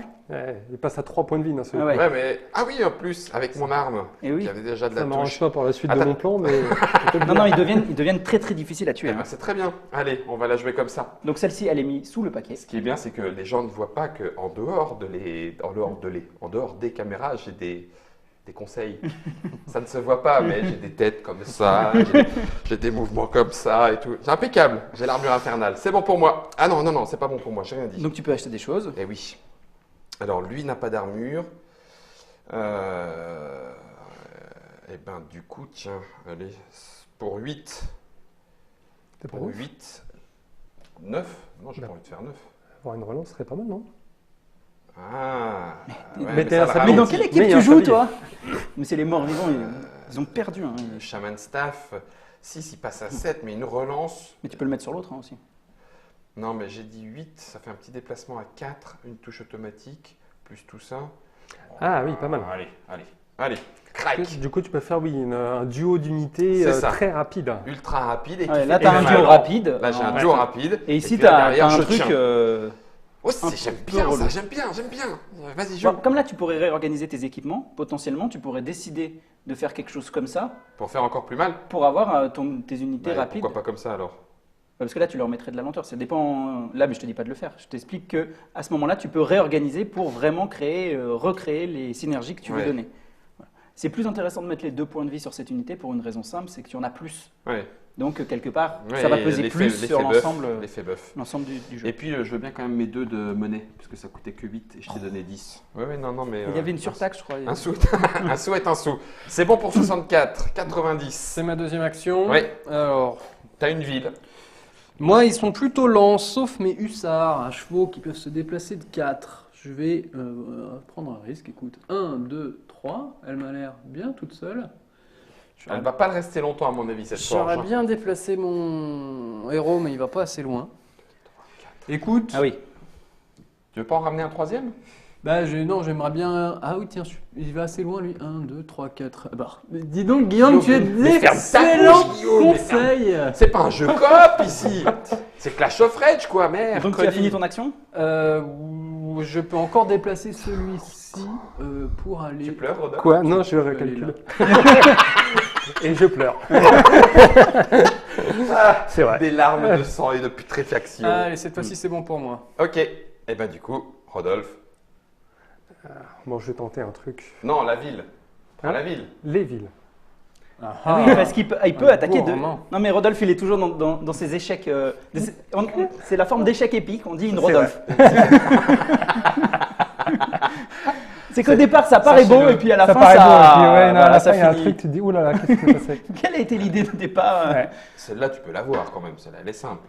Speaker 2: il passe à 3 points de vie d'un seul
Speaker 3: Ah
Speaker 2: coup.
Speaker 3: ouais.
Speaker 1: Ouais, mais ah oui, en plus avec mon arme.
Speaker 3: Et oui.
Speaker 1: Il y avait déjà de
Speaker 2: Ça
Speaker 1: la
Speaker 2: m'arrange
Speaker 1: touche.
Speaker 2: pas pour la suite
Speaker 1: Attends.
Speaker 2: de mon plan, mais
Speaker 3: Non, non, ils deviennent très très difficiles à tuer.
Speaker 1: Eh
Speaker 3: hein.
Speaker 1: ben, c'est très bien. Allez, on va la jouer comme ça.
Speaker 3: Donc celle-ci, elle est mise sous le paquet.
Speaker 1: Ce qui est bien, c'est que les gens ne voient pas qu'en dehors en dehors des caméras, j'ai des conseils. Ça ne se voit pas, mais j'ai des têtes comme ça, j'ai des mouvements comme ça et tout. C'est impeccable. J'ai l'armure infernale. C'est bon pour moi. Ah non, non, non, c'est pas bon pour moi. J'ai rien dit.
Speaker 3: Donc tu peux acheter des choses.
Speaker 1: Eh oui. Alors lui n'a pas d'armure. Eh ben du coup, tiens, allez, pour 8.
Speaker 2: t'es pas
Speaker 1: Pour
Speaker 2: ouf.
Speaker 1: 8. 9. Non, j'ai pas envie de faire 9.
Speaker 2: Avoir une relance serait pas mal, non?
Speaker 1: Ah.
Speaker 2: Mais t'es un
Speaker 1: ça
Speaker 2: sablier.
Speaker 3: Mais dans
Speaker 1: ralentit.
Speaker 3: quelle
Speaker 2: Mais
Speaker 3: équipe
Speaker 2: il y a
Speaker 3: tu
Speaker 2: un
Speaker 3: joues,
Speaker 2: sablier.
Speaker 3: toi Mais c'est les morts vivants, ils ont perdu. Hein.
Speaker 1: Le Shaman Staff, 6, il passe à 7, mais une relance.
Speaker 3: Mais tu peux le mettre sur l'autre hein, aussi.
Speaker 1: Non, mais j'ai dit 8, ça fait un petit déplacement à 4, une touche automatique, plus tout ça.
Speaker 2: Ah oui, pas mal.
Speaker 1: Allez, crac.
Speaker 2: Du coup, tu peux faire un duo d'unités
Speaker 1: C'est ça.
Speaker 2: très rapide.
Speaker 1: Ultra rapide et qui
Speaker 3: Ouais,
Speaker 1: fait
Speaker 3: là, tu as un
Speaker 1: énormément.
Speaker 3: duo rapide.
Speaker 1: Là, j'ai un
Speaker 3: Ouais.
Speaker 1: duo rapide.
Speaker 3: Et ici,
Speaker 1: puis
Speaker 3: tu
Speaker 1: là,
Speaker 3: as
Speaker 1: derrière,
Speaker 3: un
Speaker 1: je
Speaker 3: truc.
Speaker 1: tiens. Oh,
Speaker 3: un
Speaker 1: j'aime
Speaker 3: peu
Speaker 1: bien ça,
Speaker 3: relou.
Speaker 1: j'aime bien. Vas-y, joue.
Speaker 3: Bon, comme là, tu pourrais réorganiser tes équipements. Potentiellement, tu pourrais décider de faire quelque chose comme ça
Speaker 1: Pour faire encore plus mal.
Speaker 3: pour avoir tes unités
Speaker 1: Bah,
Speaker 3: rapides.
Speaker 1: pourquoi pas comme ça alors?
Speaker 3: Parce que là, tu leur mettrais de la lenteur. Ça dépend. Là, mais je te dis pas de le faire. Je t'explique que à ce moment-là, tu peux réorganiser pour vraiment recréer les synergies que tu veux
Speaker 1: Ouais.
Speaker 3: donner. Voilà. C'est plus intéressant de mettre les 2 points de vie sur cette unité pour une raison simple, c'est que tu en as plus.
Speaker 1: Ouais.
Speaker 3: Donc quelque part,
Speaker 1: Ouais,
Speaker 3: ça va peser
Speaker 1: l'effet-
Speaker 3: plus
Speaker 1: l'effet
Speaker 3: sur
Speaker 1: buff,
Speaker 3: l'ensemble
Speaker 1: l'effet buff.
Speaker 3: du jeu.
Speaker 1: Et puis, je veux bien quand même mes 2 de monnaie, puisque ça coûtait que 8 et je t'ai donné 10. Oui, non, mais.
Speaker 3: Il y avait une surtaxe, je crois.
Speaker 1: Un sou, un sou est un sou. C'est bon pour 64, 90.
Speaker 4: C'est ma deuxième action.
Speaker 1: Oui.
Speaker 4: Alors,
Speaker 1: T'as une ville.
Speaker 4: moi, ils sont plutôt lents, sauf mes hussards à chevaux qui peuvent se déplacer de 4. Je vais prendre un risque. Écoute, 1, 2, 3. Elle m'a l'air bien toute seule.
Speaker 1: Elle va pas le rester longtemps, à mon avis, cette
Speaker 4: J'aurais
Speaker 1: forge.
Speaker 4: bien déplacé mon héros, mais il va pas assez loin. Écoute,
Speaker 3: Ah oui.
Speaker 1: Tu veux pas en ramener un troisième?
Speaker 4: Bah, non, j'aimerais bien. Ah oui, tiens, il va assez loin, lui. 1, 2, 3, 4. Bah, dis donc, Guillaume, tu es
Speaker 1: mais ferme ta
Speaker 4: d'excellents
Speaker 1: bouche, Guillaume, mais ferme-
Speaker 4: conseils.
Speaker 1: C'est pas un jeu coop ici. C'est Clash of Rage, quoi, merde.
Speaker 3: Donc tu as fini ton action?
Speaker 4: Je peux encore déplacer celui-ci pour aller.
Speaker 1: Tu pleures, Rodolphe?
Speaker 2: Quoi? Non, je
Speaker 4: peux aller
Speaker 2: recalcule. Et je pleure. C'est vrai.
Speaker 1: Des larmes de sang et de putréfaction.
Speaker 4: Allez, cette fois-ci, c'est bon pour moi.
Speaker 1: Ok. Et ben du coup, Rodolphe.
Speaker 2: Bon, je vais tenter un truc.
Speaker 1: Non, la ville. Prends
Speaker 2: Hein
Speaker 1: la ville.
Speaker 2: Les villes.
Speaker 3: Ah oui, parce qu'il peut, il peut attaquer de.
Speaker 4: gourmand.
Speaker 3: Non, mais Rodolphe, il est toujours dans ses échecs. C'est la forme d'échec épique, on dit une
Speaker 2: C'est
Speaker 3: Rodolphe. C'est qu'au départ, ça paraît beau, et puis à la fin,
Speaker 2: paraît
Speaker 3: ça.
Speaker 2: beau, et puis ouais, non, à
Speaker 3: voilà,
Speaker 2: la
Speaker 3: ça
Speaker 2: fin, il y a un
Speaker 3: finit.
Speaker 2: truc, tu te dis, oh là là, qu'est-ce qui s'est passé?
Speaker 3: Quelle a été l'idée de départ
Speaker 2: Ouais.
Speaker 1: Celle-là, tu peux l'avoir quand même. Celle-là, elle est simple.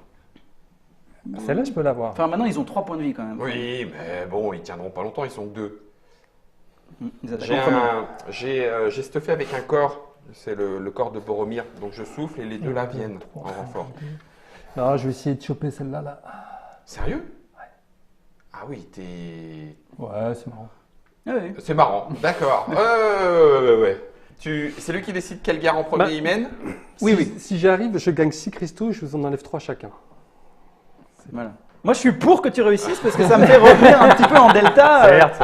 Speaker 2: Celle-là, je peux l'avoir.
Speaker 3: Enfin, maintenant, ils ont 3 points de vie quand même.
Speaker 1: Oui, mais bon, ils tiendront pas longtemps. Ils sont que 2.
Speaker 3: Ils attaquent
Speaker 1: J'ai
Speaker 3: en premier.
Speaker 1: j'ai stuffé avec un corps. C'est le corps de Boromir. Donc je souffle et les deux là viennent en renfort.
Speaker 2: Non, je vais essayer de choper celle-là, là.
Speaker 1: Sérieux? Ah oui, t'es.
Speaker 2: Ouais, c'est marrant.
Speaker 3: Ah oui.
Speaker 1: C'est marrant. D'accord. Ouais. C'est lui qui décide quelle guerre en premier
Speaker 2: Bah,
Speaker 1: il mène?
Speaker 2: Oui. Si j'y arrive, je gagne 6 cristaux, je vous en enlève 3 chacun.
Speaker 3: Voilà. Moi, je suis pour que tu réussisses parce que ça me fait revenir un petit peu en delta.
Speaker 2: Certes.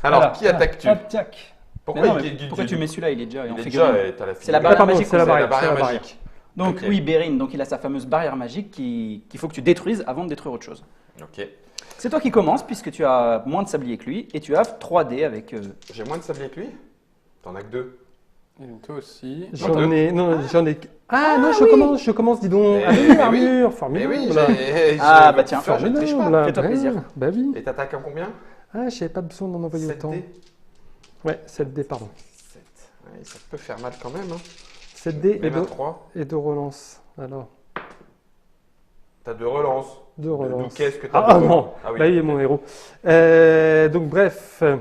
Speaker 1: Alors, qui attaques-tu?
Speaker 2: Hop, tac.
Speaker 3: Mais non, mais pourquoi tu mets celui-là? Il est déjà.
Speaker 1: Il
Speaker 3: en
Speaker 1: est
Speaker 3: figure.
Speaker 1: déjà, t'as la
Speaker 3: C'est la
Speaker 1: figurine.
Speaker 3: barrière
Speaker 2: pardon,
Speaker 3: magique.
Speaker 2: c'est la
Speaker 1: C'est
Speaker 2: barrière.
Speaker 1: la barrière
Speaker 2: barrière.
Speaker 1: magique.
Speaker 3: Donc
Speaker 1: Ok.
Speaker 3: oui, Bérine, donc il a sa fameuse barrière magique qu'il faut que tu détruises avant de détruire autre chose.
Speaker 1: Ok.
Speaker 3: C'est toi qui commences puisque tu as moins de sablier que lui et tu as 3 dés avec.
Speaker 1: J'ai moins de sablier que lui? T'en as que 2.
Speaker 4: Et toi aussi.
Speaker 2: J'en ai. Non, j'en ai. Ah non, je commence, dis donc.
Speaker 1: Mais
Speaker 2: Ah oui,
Speaker 1: oui.
Speaker 2: armure,
Speaker 1: Mais
Speaker 2: formidable.
Speaker 1: oui,
Speaker 3: Ah, bah tiens,
Speaker 1: je ne triche pas.
Speaker 2: Formidable.
Speaker 3: Fais-toi
Speaker 2: ouais,
Speaker 3: plaisir.
Speaker 2: Bah oui.
Speaker 1: Et t'attaques en combien?
Speaker 2: Ah, j'avais pas besoin d'en envoyer
Speaker 1: 7
Speaker 2: autant.
Speaker 1: dés.
Speaker 2: Ouais, 7D, pardon.
Speaker 1: 7. Ouais, ça peut faire mal quand même. Hein.
Speaker 2: 7D
Speaker 1: Mais 23.
Speaker 2: et de relance. Alors,
Speaker 1: T'as 2 relances.
Speaker 2: de relance.
Speaker 1: Qu'est-ce que t'as
Speaker 2: Ah
Speaker 1: de
Speaker 2: non,
Speaker 1: relance? Ah oui.
Speaker 2: là il est mon héros. Donc bref,
Speaker 1: 1,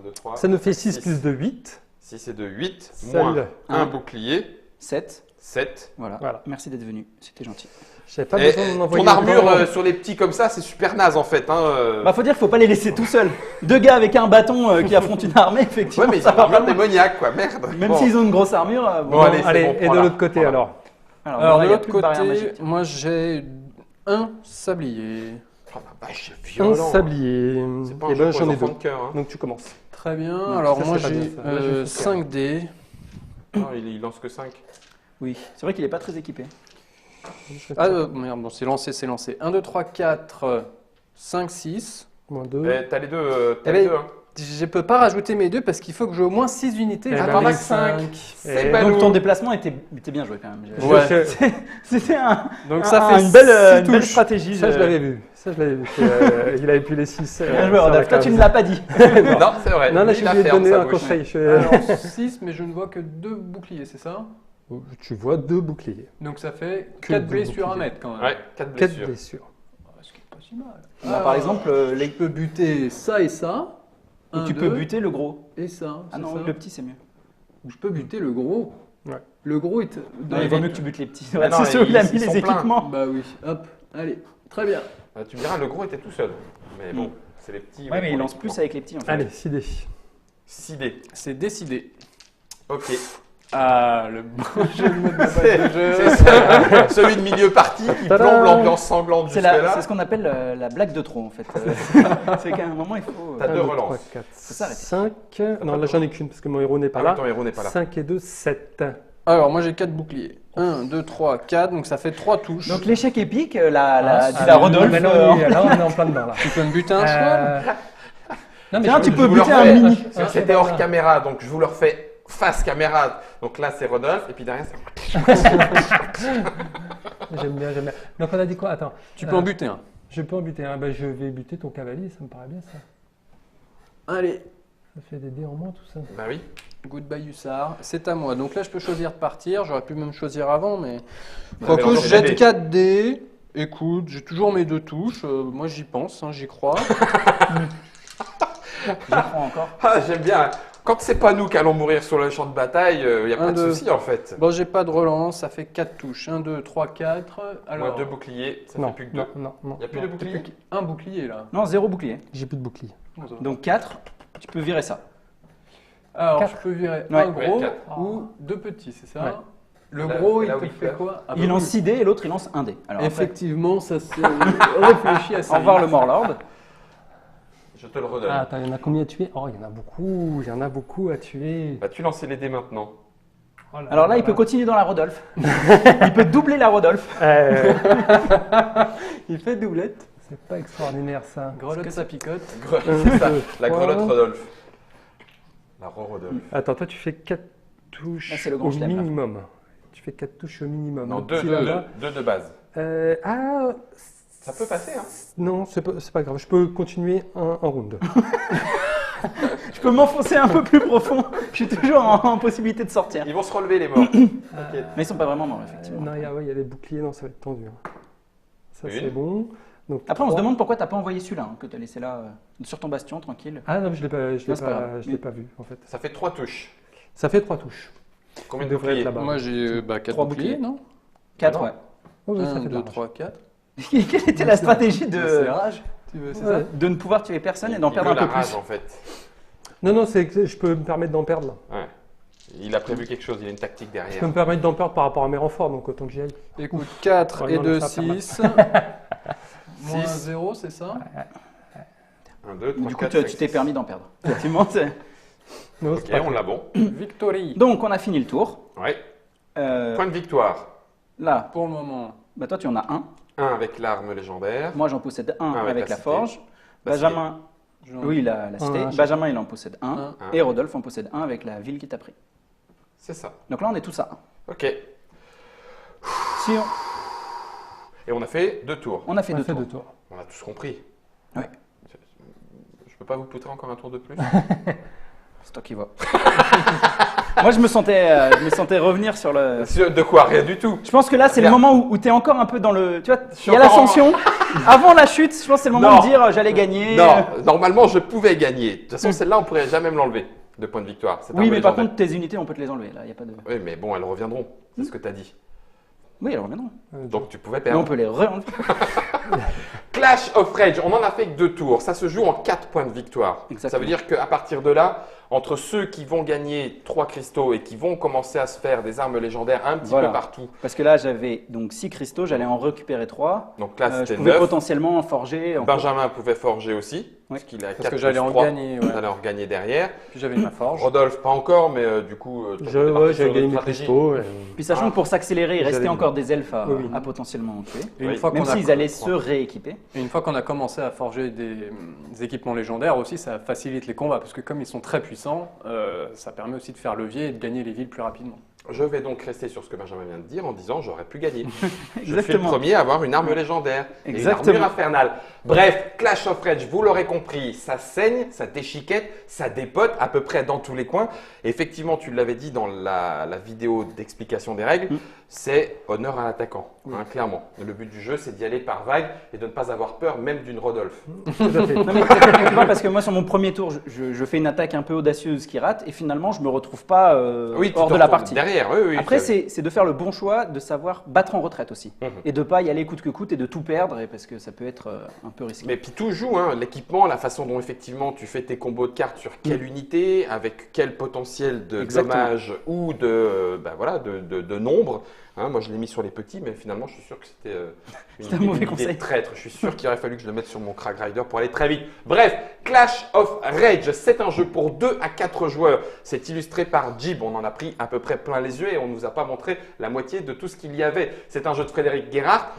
Speaker 1: 2, 3.
Speaker 2: ça nous fait 6 plus de 8.
Speaker 1: 6 et de 8.
Speaker 2: Celle-
Speaker 1: Moins un
Speaker 3: un.
Speaker 1: bouclier.
Speaker 3: 7.
Speaker 1: 7.
Speaker 3: Voilà.
Speaker 2: Voilà.
Speaker 3: Merci d'être venu, c'était gentil.
Speaker 2: J'avais pas
Speaker 1: Et
Speaker 2: besoin d'en envoyer
Speaker 1: ton armure
Speaker 2: autant.
Speaker 1: sur les petits comme ça, c'est super naze en fait. Hein.
Speaker 3: Bah faut dire qu'il faut pas les laisser tout seuls. 2 gars avec un bâton qui affrontent une armée, effectivement.
Speaker 1: Ouais, mais ils
Speaker 3: ça
Speaker 1: ont
Speaker 3: va
Speaker 1: l'armure
Speaker 3: pas loin.
Speaker 1: démoniaque quoi, merde.
Speaker 3: Même
Speaker 1: Bon.
Speaker 3: s'ils ont une grosse armure.
Speaker 1: Bon,
Speaker 3: bon.
Speaker 1: allez, c'est
Speaker 2: Allez,
Speaker 1: bon,
Speaker 2: et de
Speaker 1: voilà.
Speaker 2: l'autre côté
Speaker 1: Voilà.
Speaker 2: alors.
Speaker 3: Alors,
Speaker 4: Alors,
Speaker 3: là,
Speaker 4: de
Speaker 3: il y a
Speaker 4: l'autre
Speaker 3: plus de barrière
Speaker 4: côté,
Speaker 3: magique.
Speaker 4: moi j'ai un sablier.
Speaker 1: Oh la vache, c'est
Speaker 2: Un
Speaker 1: violent.
Speaker 2: sablier.
Speaker 1: C'est pas un
Speaker 2: Et
Speaker 1: jeu
Speaker 2: ben
Speaker 1: pour
Speaker 2: j'en
Speaker 1: les
Speaker 2: ai
Speaker 1: enfants
Speaker 2: 2.
Speaker 1: de cœur. Hein.
Speaker 2: Donc tu commences.
Speaker 4: Très bien.
Speaker 3: Non,
Speaker 4: Alors
Speaker 2: ça,
Speaker 4: moi
Speaker 2: c'est pas
Speaker 4: j'ai
Speaker 2: bien, ça. Là, je fais
Speaker 4: 5 dés.
Speaker 1: Non, il lance que 5.
Speaker 3: Oui, c'est vrai qu'il est pas très équipé.
Speaker 4: Ah merde, bon c'est lancé, c'est lancé. 1, 2, 3, 4, 5, 6.
Speaker 2: Moins 2.
Speaker 1: T'as les deux.
Speaker 4: Eh ben, Je peux pas rajouter mes deux parce qu'il faut que j'ai au moins 6 unités.
Speaker 2: Eh
Speaker 4: J'en
Speaker 2: ben,
Speaker 4: ai
Speaker 2: t'en as
Speaker 4: 5.
Speaker 1: C'est
Speaker 2: Et
Speaker 1: balou.
Speaker 3: Donc ton déplacement était bien joué quand même.
Speaker 4: Ouais.
Speaker 3: C'était
Speaker 4: Donc ça fait
Speaker 3: une belle,
Speaker 2: six
Speaker 3: une belle
Speaker 2: touches.
Speaker 3: stratégie.
Speaker 2: Ça je l'avais vu. Il avait pu les 6.
Speaker 3: Bien joué, Rodolphe. Toi, tu ne l'as pas dit.
Speaker 1: Non, c'est vrai.
Speaker 2: Non, là
Speaker 1: Lui,
Speaker 2: je
Speaker 1: il a
Speaker 2: lui ai
Speaker 1: ferme,
Speaker 2: donné
Speaker 1: sa
Speaker 2: un
Speaker 1: bouche.
Speaker 2: conseil.
Speaker 4: Alors 6, mais je ne vois que 2 boucliers, c'est ça?
Speaker 2: Tu vois 2 boucliers.
Speaker 4: Donc ça fait
Speaker 2: Que
Speaker 4: 4
Speaker 2: deux
Speaker 4: blessures à
Speaker 2: boucliers.
Speaker 4: mettre quand même.
Speaker 1: Ouais, 4
Speaker 2: 4
Speaker 1: blessures.
Speaker 2: blessures.
Speaker 4: Ce qui est pas si mal.
Speaker 3: Bah, par exemple,
Speaker 4: je peux buter ça et ça.
Speaker 3: ou
Speaker 4: Un,
Speaker 3: tu peux
Speaker 4: deux,
Speaker 3: buter le gros.
Speaker 4: et ça.
Speaker 3: Ah
Speaker 4: c'est
Speaker 3: non,
Speaker 4: ça.
Speaker 3: le petit c'est mieux.
Speaker 4: Ou je peux buter le gros.
Speaker 2: Ouais.
Speaker 4: Le gros est.
Speaker 3: Non, il vaut mieux que tu butes les petits.
Speaker 1: Mais non,
Speaker 3: C'est sûr, il a
Speaker 1: ils
Speaker 3: mis
Speaker 1: sont
Speaker 3: les
Speaker 1: pleins.
Speaker 3: équipements.
Speaker 4: Bah oui. Hop. Allez. Très bien.
Speaker 1: Tu me diras, le gros était tout seul. Mais bon, c'est les petits.
Speaker 3: Ouais, mais il
Speaker 1: pour
Speaker 3: lance
Speaker 1: les
Speaker 3: plus
Speaker 1: gros.
Speaker 3: avec les petits en fait.
Speaker 2: Allez, 6 dés.
Speaker 1: 6 dés.
Speaker 4: C'est décidé.
Speaker 1: Ok.
Speaker 4: Ah, le bon jeu de mode de jeu.
Speaker 1: C'est ça, celui de milieu parti qui
Speaker 2: Tada.
Speaker 1: plombe l'ambiance sanglante
Speaker 3: C'est
Speaker 1: jusque-là.
Speaker 3: ce qu'on appelle la blague de trop en fait. C'est qu'à un moment il faut.
Speaker 1: T'as 2 relances.
Speaker 2: 4,
Speaker 3: s'arrêter.
Speaker 2: 5. Non, là j'en ai qu'une parce que mon héros n'est pas
Speaker 1: Ah,
Speaker 2: là.
Speaker 1: oui, ton héros n'est pas là.
Speaker 2: 5 et 2, 7.
Speaker 4: Alors, moi j'ai 4 boucliers. 1, 2, 3, 4. Donc ça fait 3 touches.
Speaker 3: Donc l'échec épique,
Speaker 2: Ah,
Speaker 3: la Rodolphe.
Speaker 2: mais là, là, on est en plein dedans là.
Speaker 4: Tu peux me buter un cheval.
Speaker 2: Non, mais
Speaker 3: Tiens,
Speaker 2: je-
Speaker 3: tu peux
Speaker 1: Je vous le
Speaker 3: buter un
Speaker 1: refais.
Speaker 3: mini.
Speaker 1: C'était hors caméra, donc je vous le refais face caméra. Donc là, c'est Rodolphe, et puis derrière, c'est.
Speaker 2: J'aime bien, j'aime bien. Donc on a dit quoi? Attends.
Speaker 4: Tu peux en buter un.
Speaker 2: Je peux en buter un. Ben, je vais buter ton cavalier, ça me paraît bien ça.
Speaker 4: Allez.
Speaker 2: Ça fait des dés en moins tout ça.
Speaker 1: Bah oui.
Speaker 4: Goodbye Hussard. C'est à moi. Donc là, je peux choisir de partir. J'aurais pu même choisir avant, mais.
Speaker 1: Vous
Speaker 4: Faut
Speaker 1: avez
Speaker 4: que je
Speaker 1: lancé
Speaker 4: jette
Speaker 1: des dés.
Speaker 4: 4 dés. Écoute, j'ai toujours mes 2 touches. Moi, j'y pense, hein, j'y crois.
Speaker 3: Je prends encore.
Speaker 1: Ah, j'aime bien. Quand c'est pas nous qui allons mourir sur le champ de bataille, il n'y a pas
Speaker 4: Un,
Speaker 1: de
Speaker 4: deux.
Speaker 1: souci en fait.
Speaker 4: Bon, j'ai pas de relance, ça fait 4 touches. 1, 2, 3, 4.
Speaker 1: Moi,
Speaker 4: Alors,
Speaker 1: 2 boucliers, ça
Speaker 2: Non,
Speaker 1: fait plus que 2.
Speaker 2: non, non, non.
Speaker 1: Il n'y a plus
Speaker 2: non.
Speaker 1: de boucliers.
Speaker 4: un bouclier là.
Speaker 3: Non, 0 bouclier.
Speaker 2: J'ai plus de bouclier.
Speaker 3: Donc 4, tu peux virer ça.
Speaker 4: Alors,
Speaker 2: Quatre.
Speaker 4: je peux virer
Speaker 3: Ouais.
Speaker 4: un gros
Speaker 1: Ouais, 4.
Speaker 4: ou 2 petits, c'est ça
Speaker 2: Ouais.
Speaker 4: Le
Speaker 1: Là,
Speaker 4: gros,
Speaker 1: c'est
Speaker 4: il
Speaker 1: là où
Speaker 4: te
Speaker 1: il
Speaker 4: fait
Speaker 1: perd.
Speaker 4: quoi
Speaker 3: Il lance 6 dés et l'autre il lance 1 dé. Alors après,
Speaker 4: Effectivement, ça c'est réfléchi à ça.
Speaker 3: au revoir le Morlord.
Speaker 1: Je te le redonne.
Speaker 2: Ah, attends, il y en a combien à tuer? Oh, il y en a beaucoup. Il y en a beaucoup à tuer.
Speaker 1: Bah, tu lances les dés maintenant.
Speaker 2: Oh
Speaker 3: Alors là, il peut continuer dans la Rodolphe. Il peut doubler la Rodolphe.
Speaker 4: Il fait doublette.
Speaker 2: C'est pas extraordinaire ça.
Speaker 4: Grelotte,
Speaker 3: que
Speaker 4: ça picote.
Speaker 1: C'est ça, la
Speaker 2: trois.
Speaker 1: grelotte Rodolphe. La Rodolphe.
Speaker 2: Attends, toi tu fais 4 touches
Speaker 3: Ah, c'est le grand
Speaker 2: au
Speaker 3: chelem, là.
Speaker 2: minimum. Tu fais 4 touches au minimum.
Speaker 1: Non,
Speaker 2: Le
Speaker 1: 2
Speaker 2: petit là-bas.
Speaker 1: de base.
Speaker 2: Ah,
Speaker 1: Ça peut passer, hein.
Speaker 2: non, c'est pas grave. Je peux continuer un round.
Speaker 3: Je peux m'enfoncer un peu plus profond. Je suis toujours en possibilité de sortir.
Speaker 1: Ils vont se relever les morts.
Speaker 3: Mais ils sont pas vraiment morts, effectivement.
Speaker 2: Non, il y a les boucliers, non, ça va être tendu. hein. Ça
Speaker 1: Une.
Speaker 2: c'est bon. Donc,
Speaker 3: Après, on se
Speaker 2: trois.
Speaker 3: demande pourquoi t'as pas envoyé celui-là, hein, que t'as laissé là, sur ton bastion, tranquille.
Speaker 2: Ah non, je l'ai pas,
Speaker 3: Non, c'est pas grave.
Speaker 2: je l'ai pas vu en fait.
Speaker 1: Ça fait 3 touches.
Speaker 2: Ça fait 3 touches.
Speaker 1: Combien
Speaker 2: Il
Speaker 1: de
Speaker 2: devrait être
Speaker 1: boucliers
Speaker 2: là-bas.
Speaker 4: Moi j'ai 4
Speaker 3: Trois
Speaker 4: boucliers,
Speaker 3: boucliers.
Speaker 4: non
Speaker 3: 4,
Speaker 1: non.
Speaker 3: ouais.
Speaker 2: Oh, oui, ça
Speaker 4: 1,
Speaker 2: fait de
Speaker 4: 2,
Speaker 2: la rage.
Speaker 4: 3, 4.
Speaker 3: Quelle était la stratégie
Speaker 4: C'est rage. Tu veux, c'est
Speaker 2: Ouais.
Speaker 4: ça
Speaker 3: de ne pouvoir tuer personne et d'en
Speaker 1: Il
Speaker 3: perdre
Speaker 1: veut
Speaker 3: un peu
Speaker 1: la rage,
Speaker 3: plus?
Speaker 1: en fait.
Speaker 2: Non, c'est que je peux me permettre d'en perdre là.
Speaker 1: Ouais. Il a prévu quelque chose, il a une tactique
Speaker 2: Je
Speaker 1: derrière.
Speaker 2: peux me permettre d'en perdre par rapport à mes renforts, donc autant que j'y aille.
Speaker 4: Écoute, 4
Speaker 2: Ouais,
Speaker 4: et
Speaker 2: non,
Speaker 4: 2,
Speaker 2: ça va faire
Speaker 4: 6. Moins 0, c'est ça
Speaker 1: 1, 2, 3,
Speaker 3: Du coup,
Speaker 1: 4,
Speaker 3: tu t'es permis d'en perdre. Effectivement,
Speaker 2: Non,
Speaker 1: Ok,
Speaker 2: c'est pas
Speaker 1: on
Speaker 2: grave.
Speaker 1: l'a bon.
Speaker 4: Victory.
Speaker 3: Donc, on a fini le tour.
Speaker 1: Ouais.
Speaker 3: Euh,
Speaker 1: Point de victoire.
Speaker 3: là,
Speaker 4: Pour le moment.
Speaker 3: bah, toi, tu en as un.
Speaker 1: 1 avec l'arme légendaire.
Speaker 3: Moi, j'en possède un
Speaker 1: Avec
Speaker 3: avec
Speaker 1: la
Speaker 3: la
Speaker 1: cité.
Speaker 3: forge.
Speaker 1: La
Speaker 3: Benjamin,
Speaker 4: j'en-
Speaker 3: oui, la cité.
Speaker 2: Un,
Speaker 3: Benjamin, il en possède un.
Speaker 4: Un.
Speaker 1: Un.
Speaker 3: Et Rodolphe en possède un avec la ville qui t'a pris.
Speaker 1: C'est ça.
Speaker 3: Donc là, on est tous à 1.
Speaker 1: Ok.
Speaker 3: Si
Speaker 1: Et on a fait 2 tours.
Speaker 3: on a fait
Speaker 2: On a
Speaker 3: deux
Speaker 2: fait
Speaker 3: tours.
Speaker 2: 2 tours.
Speaker 1: On a tous compris.
Speaker 3: Ouais.
Speaker 1: Je peux pas vous poutrer encore un tour de plus
Speaker 3: C'est toi qui vois. Moi, je me sentais revenir sur le.
Speaker 1: De quoi? Rien du tout.
Speaker 3: Je pense que là, c'est le
Speaker 1: Bien.
Speaker 3: moment où tu es encore un peu dans le. Tu vois,
Speaker 1: suis
Speaker 3: il y a
Speaker 1: encore en-
Speaker 3: l'ascension. Avant la chute, je pense que c'est le moment
Speaker 1: Non.
Speaker 3: de dire j'allais gagner.
Speaker 1: Non, normalement je pouvais gagner. De toute façon, celle-là, on pourrait jamais me l'enlever de point de victoire. C'est
Speaker 3: Oui,
Speaker 1: un
Speaker 3: mais par
Speaker 1: légendaire.
Speaker 3: contre, tes unités, on peut te les enlever. Là, y a pas de.
Speaker 1: Oui, mais bon, elles reviendront. C'est ce que tu as dit.
Speaker 3: Oui, elles reviendront.
Speaker 1: Donc tu pouvais
Speaker 3: Mais on
Speaker 1: perdre.
Speaker 3: peut les re-enlever.
Speaker 1: Clash of Rage, on en a fait que 2 tours. Ça se joue en 4 points de victoire.
Speaker 3: Exactement.
Speaker 1: Ça veut dire qu'à partir de là, entre ceux qui vont gagner 3 cristaux et qui vont commencer à se faire des armes légendaires un petit
Speaker 3: Voilà.
Speaker 1: peu partout.
Speaker 3: Parce que là, j'avais donc 6 cristaux, j'allais en récupérer 3.
Speaker 1: Donc là,
Speaker 3: Je
Speaker 1: c'était
Speaker 3: pouvais
Speaker 1: 9.
Speaker 3: potentiellement en forger.
Speaker 1: Benjamin pouvait forger aussi.
Speaker 3: Ouais.
Speaker 1: Parce qu'il a 4
Speaker 4: Parce que j'allais en gagner. Ouais.
Speaker 1: J'allais en gagner derrière.
Speaker 4: Puis j'avais ma forge.
Speaker 1: Rodolphe, pas encore, mais du coup, toi, t'es parti
Speaker 2: Ouais,
Speaker 1: sur
Speaker 2: j'avais
Speaker 1: une
Speaker 2: gagné mes
Speaker 1: stratégie.
Speaker 2: cristaux.
Speaker 3: Puis sachant que pour s'accélérer, il
Speaker 2: J'avais
Speaker 3: restait
Speaker 2: dit.
Speaker 3: encore des elfes
Speaker 2: Oui.
Speaker 3: à potentiellement tuer.
Speaker 4: Et une
Speaker 1: Oui.
Speaker 4: fois
Speaker 3: Même
Speaker 4: qu'on a-
Speaker 3: s'ils allaient se rééquiper.
Speaker 4: Et une fois qu'on a commencé à forger des équipements légendaires aussi, ça facilite les combats parce que comme ils sont très puissants, ça permet aussi de faire levier et de gagner les villes plus rapidement.
Speaker 1: Je vais donc rester sur ce que Benjamin vient de dire en disant j'aurais pu gagner. Je suis le
Speaker 3: Exactement.
Speaker 1: premier à avoir une arme légendaire et une
Speaker 3: Exactement.
Speaker 1: armure infernale. Bref, Clash of Rage, vous l'aurez compris, ça saigne, ça déchiquette, ça dépote à peu près dans tous les coins. Et effectivement, tu l'avais dit dans la vidéo d'explication des règles, c'est honneur à l'attaquant, hein, clairement. Le but du jeu, c'est d'y aller par vague et de ne pas avoir peur même d'une Rodolphe.
Speaker 2: Tout à fait.
Speaker 3: Non, mais tu vois, parce que moi, sur mon premier tour, je fais une attaque un peu audacieuse qui rate et finalement, je me retrouve pas
Speaker 1: Oui, tu
Speaker 3: hors
Speaker 1: te
Speaker 3: de la
Speaker 1: retournes
Speaker 3: partie.
Speaker 1: derrière, oui, oui.
Speaker 3: Après, c'est de faire le bon choix, de savoir battre en retraite aussi.
Speaker 1: Mhm.
Speaker 3: Et de pas y aller coûte que coûte et de tout perdre, et parce que ça peut être un peu risqué.
Speaker 1: Mais puis tout joue, hein, l'équipement, la façon dont effectivement tu fais tes combos de cartes sur quelle unité, avec quel potentiel de
Speaker 3: Exactement.
Speaker 1: dommage ou de, voilà, de nombre. Hein, moi je l'ai mis sur les petits, mais finalement je suis sûr que c'était
Speaker 3: C'était un mauvais
Speaker 1: idée
Speaker 3: conseil.
Speaker 1: de traître. Je suis sûr qu'il aurait fallu que je le mette sur mon Crag Rider pour aller très vite. Bref, Clash of Rage, c'est un jeu pour 2 à 4 joueurs. C'est illustré par Jib, on en a pris à peu près plein les yeux et on ne nous a pas montré la moitié de tout ce qu'il y avait. C'est un jeu de Frédéric Guérard.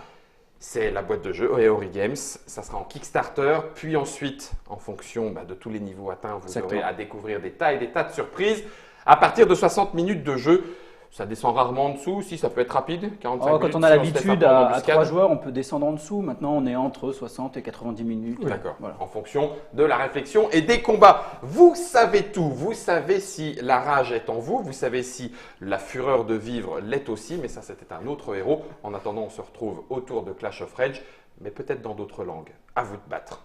Speaker 1: C'est la boîte de jeu Eori Games. Ça sera en Kickstarter, puis ensuite, en fonction de tous les niveaux atteints, vous
Speaker 3: Exactement.
Speaker 1: aurez à découvrir des tas et des tas de surprises. À partir de 60 minutes de jeu, ça descend rarement en dessous. Si, ça peut être rapide. 45
Speaker 3: Oh,
Speaker 1: minutes,
Speaker 3: quand on a
Speaker 1: si se laisse
Speaker 3: l'habitude
Speaker 1: apprendre en
Speaker 3: à
Speaker 1: embuscade.
Speaker 3: 3 joueurs, on peut descendre en dessous. Maintenant, on est entre 60 et 90 minutes.
Speaker 1: D'accord.
Speaker 3: Voilà.
Speaker 1: En fonction de la réflexion et des combats. Vous savez tout. Vous savez si la rage est en vous. Vous savez si la fureur de vivre l'est aussi. Mais ça, c'était un autre héros. En attendant, on se retrouve autour de Clash of Rage, mais peut-être dans d'autres langues. À vous de battre.